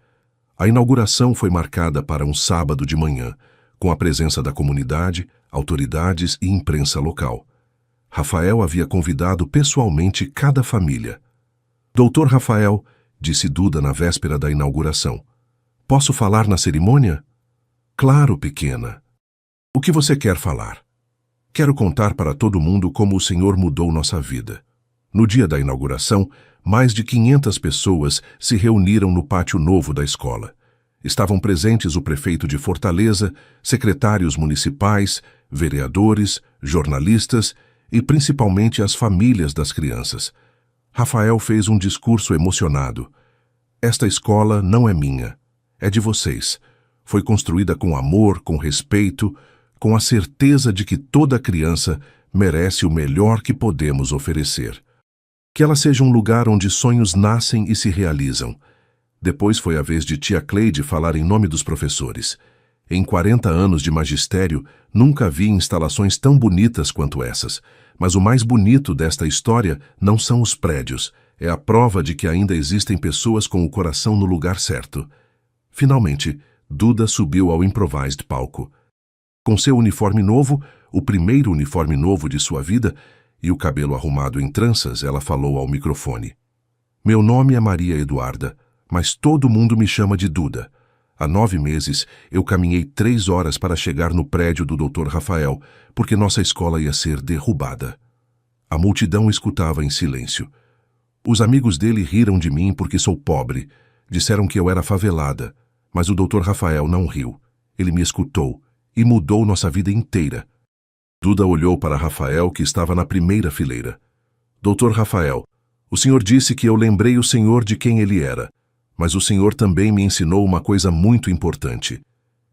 A inauguração foi marcada para um sábado de manhã, com a presença da comunidade, autoridades e imprensa local. Rafael havia convidado pessoalmente cada família. Doutor Rafael, disse Duda na véspera da inauguração, posso falar na cerimônia? Claro, pequena. O que você quer falar? Quero contar para todo mundo como o Senhor mudou nossa vida. No dia da inauguração, mais de 500 pessoas se reuniram no pátio novo da escola. Estavam presentes o prefeito de Fortaleza, secretários municipais, vereadores, jornalistas e principalmente as famílias das crianças. Rafael fez um discurso emocionado. Esta escola não é minha, é de vocês. Foi construída com amor, com respeito, com a certeza de que toda criança merece o melhor que podemos oferecer. Que ela seja um lugar onde sonhos nascem e se realizam. Depois foi a vez de tia Cleide falar em nome dos professores. Em 40 anos de magistério, nunca vi instalações tão bonitas quanto essas. Mas o mais bonito desta história não são os prédios. É a prova de que ainda existem pessoas com o coração no lugar certo. Finalmente, Duda subiu ao improvised palco. Com seu uniforme novo, o primeiro uniforme novo de sua vida, e o cabelo arrumado em tranças, ela falou ao microfone. Meu nome é Maria Eduarda, mas todo mundo me chama de Duda. Há 9 meses, eu caminhei 3 horas para chegar no prédio do Dr. Rafael, porque nossa escola ia ser derrubada. A multidão escutava em silêncio. Os amigos dele riram de mim porque sou pobre. Disseram que eu era favelada, mas o Dr. Rafael não riu. Ele me escutou e mudou nossa vida inteira. Duda olhou para Rafael, que estava na primeira fileira. Dr. Rafael, o senhor disse que eu lembrei o senhor de quem ele era, mas o senhor também me ensinou uma coisa muito importante,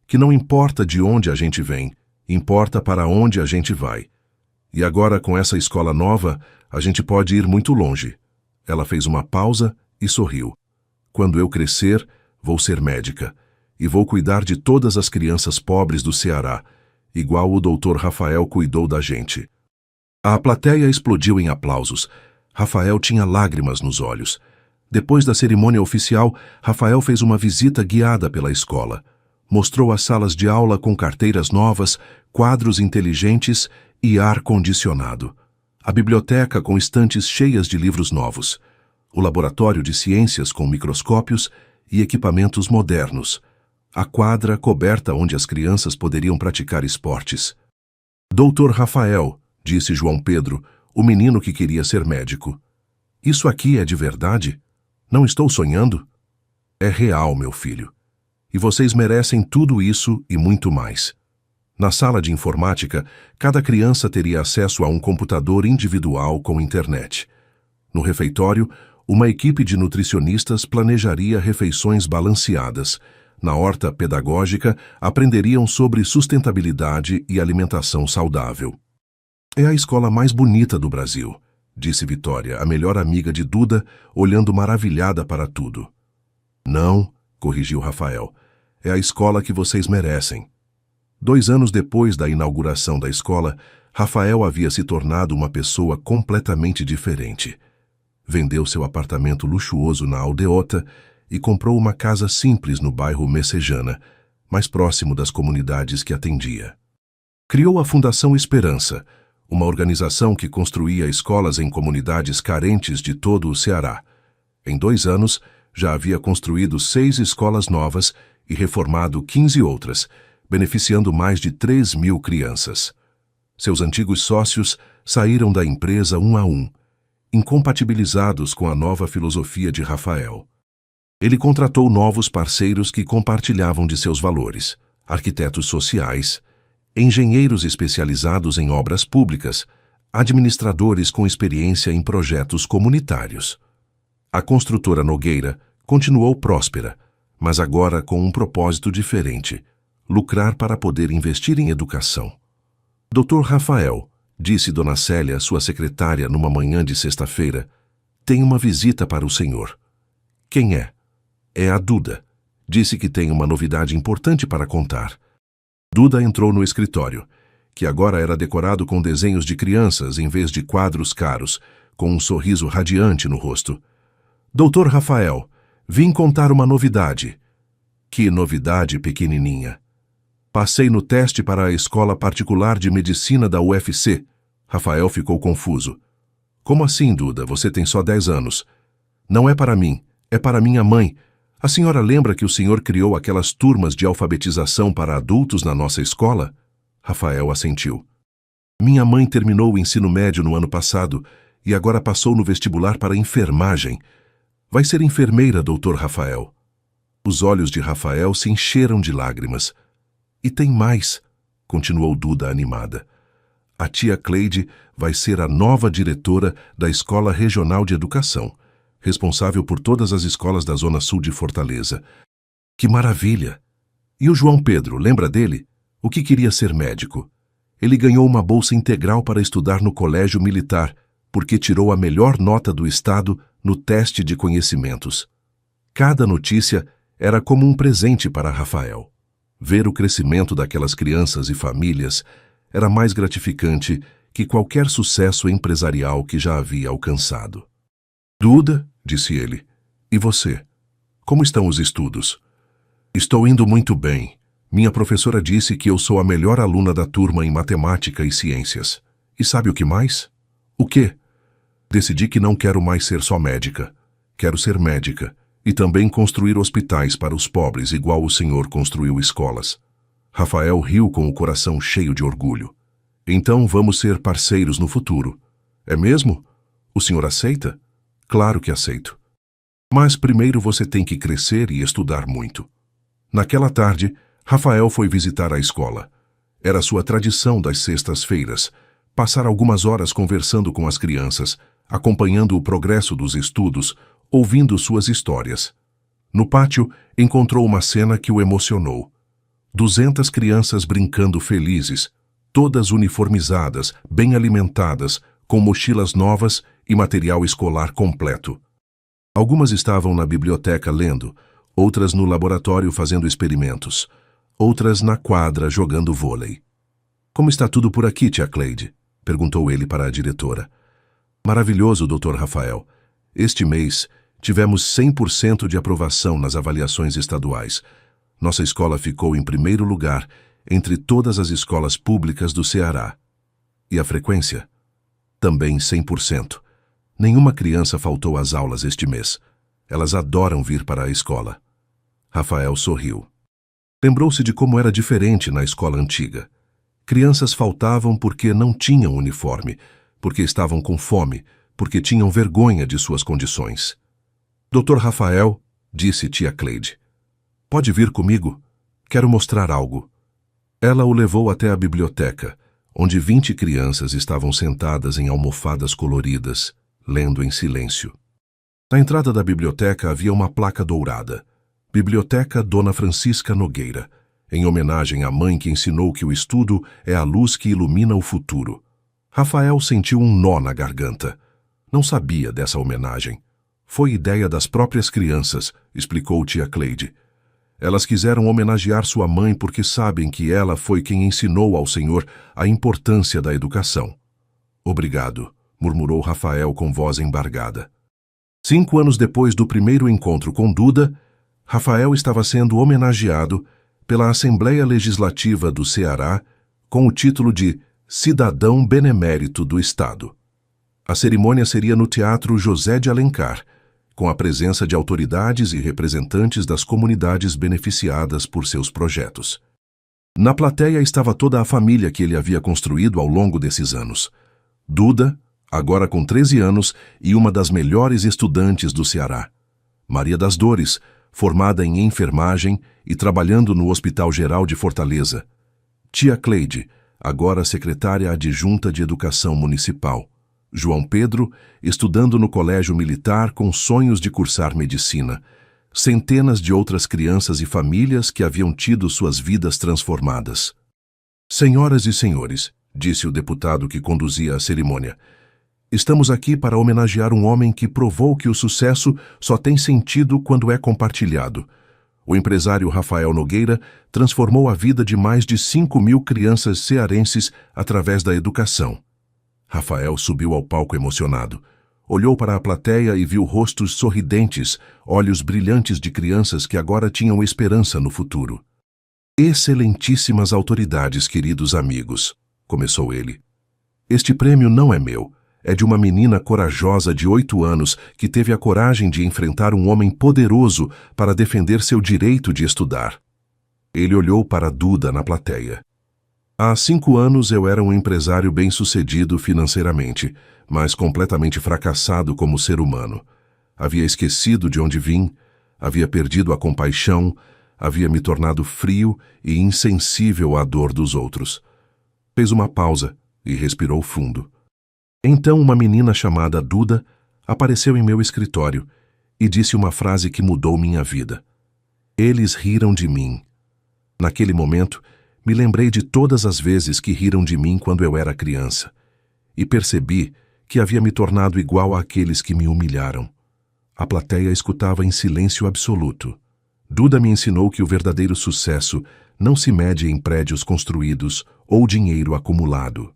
que não importa de onde a gente vem, importa para onde a gente vai. E agora, com essa escola nova, a gente pode ir muito longe. Ela fez uma pausa e sorriu. Quando eu crescer, vou ser médica e vou cuidar de todas as crianças pobres do Ceará, igual o Dr. Rafael cuidou da gente. A plateia explodiu em aplausos. Rafael tinha lágrimas nos olhos. Depois da cerimônia oficial, Rafael fez uma visita guiada pela escola. Mostrou as salas de aula com carteiras novas, quadros inteligentes e ar-condicionado. A biblioteca com estantes cheias de livros novos. O laboratório de ciências com microscópios e equipamentos modernos. A quadra coberta onde as crianças poderiam praticar esportes. Doutor Rafael, disse João Pedro, o menino que queria ser médico. Isso aqui é de verdade? Não estou sonhando? É real, meu filho. E vocês merecem tudo isso e muito mais. Na sala de informática, cada criança teria acesso a um computador individual com internet. No refeitório, uma equipe de nutricionistas planejaria refeições balanceadas. Na horta pedagógica, aprenderiam sobre sustentabilidade e alimentação saudável. É a escola mais bonita do Brasil, disse Vitória, a melhor amiga de Duda, olhando maravilhada para tudo. Não, corrigiu Rafael, é a escola que vocês merecem. 2 anos depois da inauguração da escola, Rafael havia se tornado uma pessoa completamente diferente. Vendeu seu apartamento luxuoso na Aldeota e comprou uma casa simples no bairro Messejana, mais próximo das comunidades que atendia. Criou a Fundação Esperança, uma organização que construía escolas em comunidades carentes de todo o Ceará. Em 2 anos, já havia construído 6 escolas novas e reformado 15 outras, beneficiando mais de 3.000 crianças. Seus antigos sócios saíram da empresa um a um, incompatibilizados com a nova filosofia de Rafael. Ele contratou novos parceiros que compartilhavam de seus valores, arquitetos sociais, engenheiros especializados em obras públicas, administradores com experiência em projetos comunitários. A construtora Nogueira continuou próspera, mas agora com um propósito diferente: lucrar para poder investir em educação. Dr. Rafael, disse Dona Célia, sua secretária, numa manhã de sexta-feira, tem uma visita para o senhor. Quem é? É a Duda. Disse que tem uma novidade importante para contar. Duda entrou no escritório, que agora era decorado com desenhos de crianças em vez de quadros caros, com um sorriso radiante no rosto. Doutor Rafael, vim contar uma novidade. Que novidade, pequenininha? Passei no teste para a escola particular de medicina da UFC. Rafael ficou confuso. Como assim, Duda? Você tem só 10 anos. Não é para mim, é para minha mãe. A senhora lembra que o senhor criou aquelas turmas de alfabetização para adultos na nossa escola? Rafael assentiu. Minha mãe terminou o ensino médio no ano passado e agora passou no vestibular para enfermagem. Vai ser enfermeira, doutor Rafael. Os olhos de Rafael se encheram de lágrimas. E tem mais, continuou Duda animada. A tia Cleide vai ser a nova diretora da Escola Regional de Educação. responsável por todas as escolas da Zona Sul de Fortaleza. Que maravilha! E o João Pedro, lembra dele? O que queria ser médico. Ele ganhou uma bolsa integral para estudar no colégio militar, porque tirou a melhor nota do estado no teste de conhecimentos. Cada notícia era como um presente para Rafael. Ver o crescimento daquelas crianças e famílias era mais gratificante que qualquer sucesso empresarial que já havia alcançado. Duda, disse ele, e você? Como estão os estudos? Estou indo muito bem. Minha professora disse que eu sou a melhor aluna da turma em matemática e ciências. E sabe o que mais? O quê? Decidi que não quero mais ser só médica. Quero ser médica e também construir hospitais para os pobres igual o senhor construiu escolas. Rafael riu com o coração cheio de orgulho. Então vamos ser parceiros no futuro. É mesmo? O senhor aceita? Claro que aceito. Mas primeiro você tem que crescer e estudar muito. Naquela tarde, Rafael foi visitar a escola. Era sua tradição das sextas-feiras, passar algumas horas conversando com as crianças, acompanhando o progresso dos estudos, ouvindo suas histórias. No pátio, encontrou uma cena que o emocionou. 200 crianças brincando felizes, todas uniformizadas, bem alimentadas, com mochilas novas e material escolar completo. Algumas estavam na biblioteca lendo, outras no laboratório fazendo experimentos, outras na quadra jogando vôlei. Como está tudo por aqui, tia Cleide? Perguntou ele para a diretora. Maravilhoso, Dr. Rafael. Este mês, tivemos 100% de aprovação nas avaliações estaduais. Nossa escola ficou em primeiro lugar entre todas as escolas públicas do Ceará. E a frequência? Também 100%. Nenhuma criança faltou às aulas este mês. Elas adoram vir para a escola. Rafael sorriu. Lembrou-se de como era diferente na escola antiga. Crianças faltavam porque não tinham uniforme, porque estavam com fome, porque tinham vergonha de suas condições. Dr. Rafael, disse tia Cleide, pode vir comigo? Quero mostrar algo. Ela o levou até a biblioteca, onde 20 crianças estavam sentadas em almofadas coloridas, lendo em silêncio. Na entrada da biblioteca havia uma placa dourada. Biblioteca Dona Francisca Nogueira, em homenagem à mãe que ensinou que o estudo é a luz que ilumina o futuro. Rafael sentiu um nó na garganta. Não sabia dessa homenagem. Foi ideia das próprias crianças, explicou tia Cleide. Elas quiseram homenagear sua mãe porque sabem que ela foi quem ensinou ao senhor a importância da educação. Obrigado, murmurou Rafael com voz embargada. 5 anos depois do primeiro encontro com Duda, Rafael estava sendo homenageado pela Assembleia Legislativa do Ceará com o título de Cidadão Benemérito do Estado. A cerimônia seria no Teatro José de Alencar, com a presença de autoridades e representantes das comunidades beneficiadas por seus projetos. Na plateia estava toda a família que ele havia construído ao longo desses anos. Duda, agora com 13 anos e uma das melhores estudantes do Ceará. Maria das Dores, formada em enfermagem e trabalhando no Hospital Geral de Fortaleza. Tia Cleide, agora secretária adjunta de Educação Municipal. João Pedro, estudando no Colégio Militar com sonhos de cursar medicina. Centenas de outras crianças e famílias que haviam tido suas vidas transformadas. Senhoras e senhores, disse o deputado que conduzia a cerimônia, estamos aqui para homenagear um homem que provou que o sucesso só tem sentido quando é compartilhado. O empresário Rafael Nogueira transformou a vida de mais de 5.000 crianças cearenses através da educação. Rafael subiu ao palco emocionado. Olhou para a plateia e viu rostos sorridentes, olhos brilhantes de crianças que agora tinham esperança no futuro. Excelentíssimas autoridades, queridos amigos, começou ele. Este prêmio não é meu. É de uma menina corajosa de 8 anos que teve a coragem de enfrentar um homem poderoso para defender seu direito de estudar. Ele olhou para Duda na plateia. Há 5 anos eu era um empresário bem-sucedido financeiramente, mas completamente fracassado como ser humano. Havia esquecido de onde vim, havia perdido a compaixão, havia me tornado frio e insensível à dor dos outros. Fez uma pausa e respirou fundo. Então uma menina chamada Duda apareceu em meu escritório e disse uma frase que mudou minha vida. Eles riram de mim. Naquele momento, me lembrei de todas as vezes que riram de mim quando eu era criança e percebi que havia me tornado igual àqueles que me humilharam. A plateia escutava em silêncio absoluto. Duda me ensinou que o verdadeiro sucesso não se mede em prédios construídos ou dinheiro acumulado.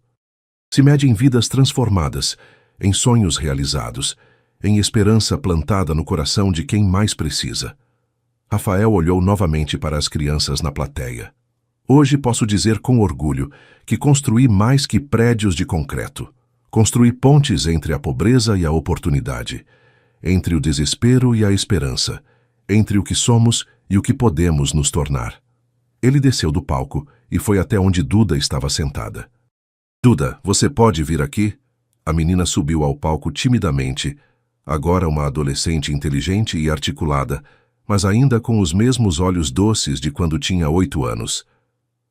Se mede em vidas transformadas, em sonhos realizados, em esperança plantada no coração de quem mais precisa. Rafael olhou novamente para as crianças na plateia. Hoje posso dizer com orgulho que construí mais que prédios de concreto. Construí pontes entre a pobreza e a oportunidade, entre o desespero e a esperança, entre o que somos e o que podemos nos tornar. Ele desceu do palco e foi até onde Duda estava sentada. Duda, você pode vir aqui? A menina subiu ao palco timidamente, agora uma adolescente inteligente e articulada, mas ainda com os mesmos olhos doces de quando tinha 8 anos.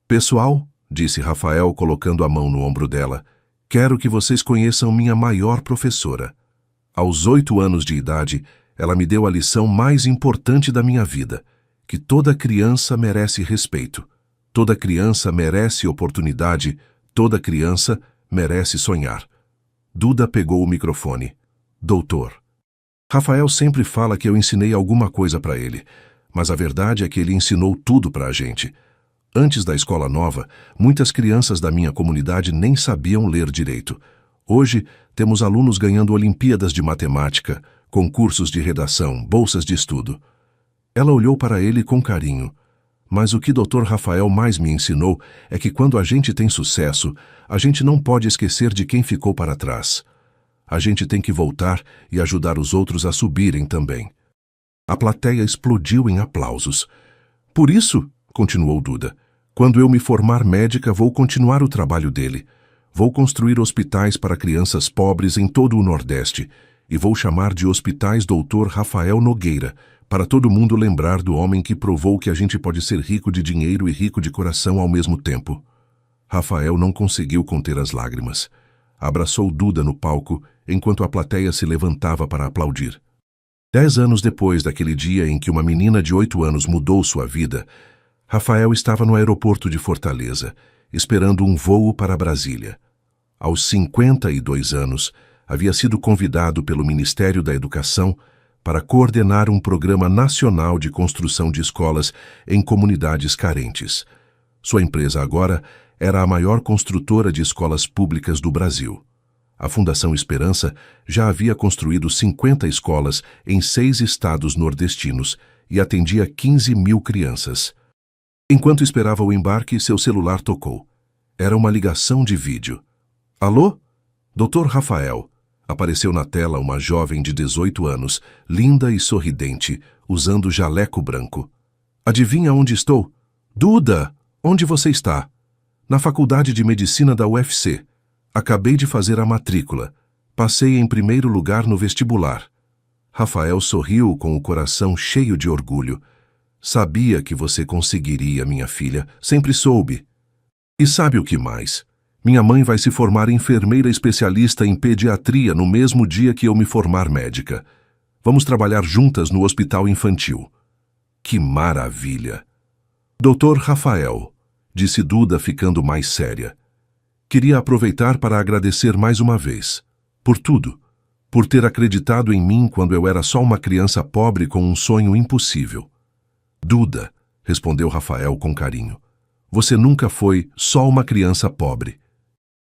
Pessoal, disse Rafael colocando a mão no ombro dela, quero que vocês conheçam minha maior professora. Aos 8 anos de idade, ela me deu a lição mais importante da minha vida, que toda criança merece respeito, toda criança merece oportunidade, toda criança merece sonhar. Duda pegou o microfone. Doutor. Rafael sempre fala que eu ensinei alguma coisa para ele, mas a verdade é que ele ensinou tudo para a gente. Antes da escola nova, muitas crianças da minha comunidade nem sabiam ler direito. Hoje, temos alunos ganhando Olimpíadas de Matemática, concursos de redação, bolsas de estudo. Ela olhou para ele com carinho. Mas o que Dr. Rafael mais me ensinou é que quando a gente tem sucesso, a gente não pode esquecer de quem ficou para trás. A gente tem que voltar e ajudar os outros a subirem também. A plateia explodiu em aplausos. Por isso, continuou Duda, quando eu me formar médica, vou continuar o trabalho dele. Vou construir hospitais para crianças pobres em todo o Nordeste e vou chamar de Hospitais Dr. Rafael Nogueira, para todo mundo lembrar do homem que provou que a gente pode ser rico de dinheiro e rico de coração ao mesmo tempo. Rafael não conseguiu conter as lágrimas. Abraçou Duda no palco, enquanto a plateia se levantava para aplaudir. 10 anos depois daquele dia em que uma menina de 8 anos mudou sua vida, Rafael estava no aeroporto de Fortaleza, esperando um voo para Brasília. Aos 52 anos, havia sido convidado pelo Ministério da Educação para coordenar um programa nacional de construção de escolas em comunidades carentes. Sua empresa agora era a maior construtora de escolas públicas do Brasil. A Fundação Esperança já havia construído 50 escolas em 6 estados nordestinos e atendia 15 mil crianças. Enquanto esperava o embarque, seu celular tocou. Era uma ligação de vídeo. Alô? Dr. Rafael. Apareceu na tela uma jovem de 18 anos, linda e sorridente, usando jaleco branco. Adivinha onde estou? Duda, onde você está? Na Faculdade de Medicina da UFC. Acabei de fazer a matrícula. Passei em primeiro lugar no vestibular. Rafael sorriu com o coração cheio de orgulho. Sabia que você conseguiria, minha filha. Sempre soube. E sabe o que mais? Minha mãe vai se formar enfermeira especialista em pediatria no mesmo dia que eu me formar médica. Vamos trabalhar juntas no hospital infantil. Que maravilha! Doutor Rafael, disse Duda ficando mais séria. Queria aproveitar para agradecer mais uma vez. Por tudo. Por ter acreditado em mim quando eu era só uma criança pobre com um sonho impossível. Duda, respondeu Rafael com carinho. Você nunca foi só uma criança pobre.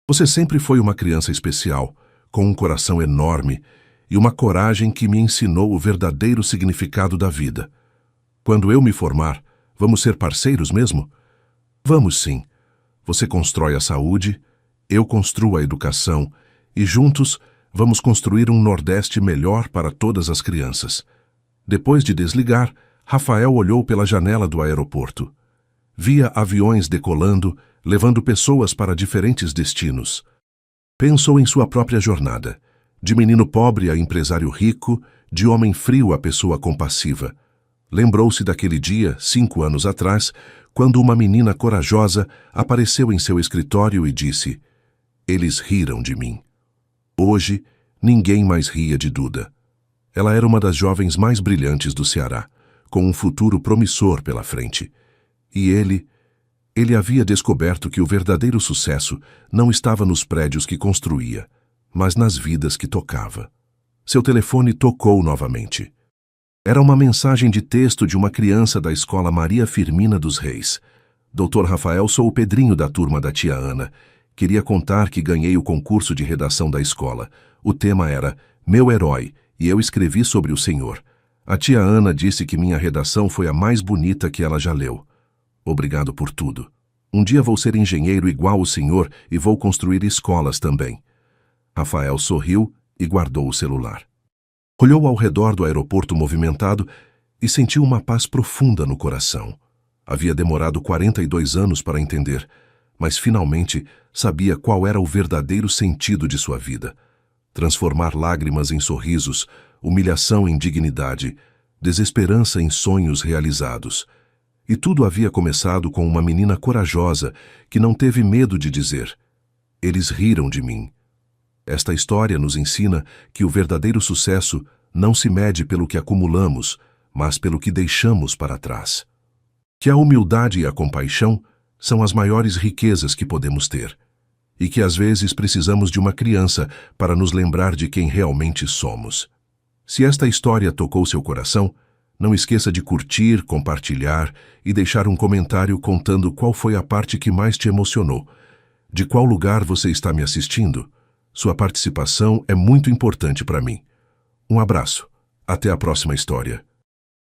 Você sempre foi uma criança especial, com um coração enorme e uma coragem que me ensinou o verdadeiro significado da vida. Quando eu me formar, vamos ser parceiros mesmo? Vamos sim. Você constrói a saúde, eu construo a educação e juntos vamos construir um Nordeste melhor para todas as crianças. Depois de desligar, Rafael olhou pela janela do aeroporto. Via aviões decolando, levando pessoas para diferentes destinos. Pensou em sua própria jornada, de menino pobre a empresário rico, de homem frio a pessoa compassiva. Lembrou-se daquele dia, 5 anos atrás, quando uma menina corajosa apareceu em seu escritório e disse: Eles riram de mim. Hoje, Ninguém mais ria de Duda. Ela era uma das jovens mais brilhantes do Ceará, com um futuro promissor pela frente. E ele havia descoberto que o verdadeiro sucesso não estava nos prédios que construía, mas nas vidas que tocava. Seu telefone tocou novamente. Era uma mensagem de texto de uma criança da escola Maria Firmina dos Reis. Doutor Rafael, sou o Pedrinho da turma da tia Ana. Queria contar que ganhei o concurso de redação da escola. O tema era Meu Herói, e eu escrevi sobre o senhor. A tia Ana disse que minha redação foi a mais bonita que ela já leu. Obrigado por tudo. Um dia vou ser engenheiro igual o senhor e vou construir escolas também. Rafael sorriu e guardou o celular. Olhou ao redor do aeroporto movimentado e sentiu uma paz profunda no coração. Havia demorado 42 anos para entender, mas finalmente sabia qual era o verdadeiro sentido de sua vida. Transformar lágrimas em sorrisos, humilhação em dignidade, desesperança em sonhos realizados. E tudo havia começado com uma menina corajosa que não teve medo de dizer: eles riram de mim. Esta história nos ensina que o verdadeiro sucesso não se mede pelo que acumulamos, mas pelo que deixamos para trás. Que a humildade e a compaixão são as maiores riquezas que podemos ter, e que às vezes precisamos de uma criança para nos lembrar de quem realmente somos. Se esta história tocou seu coração, não esqueça de curtir, compartilhar e deixar um comentário contando qual foi a parte que mais te emocionou. De qual lugar você está me assistindo? Sua participação é muito importante para mim. Um abraço. Até a próxima história.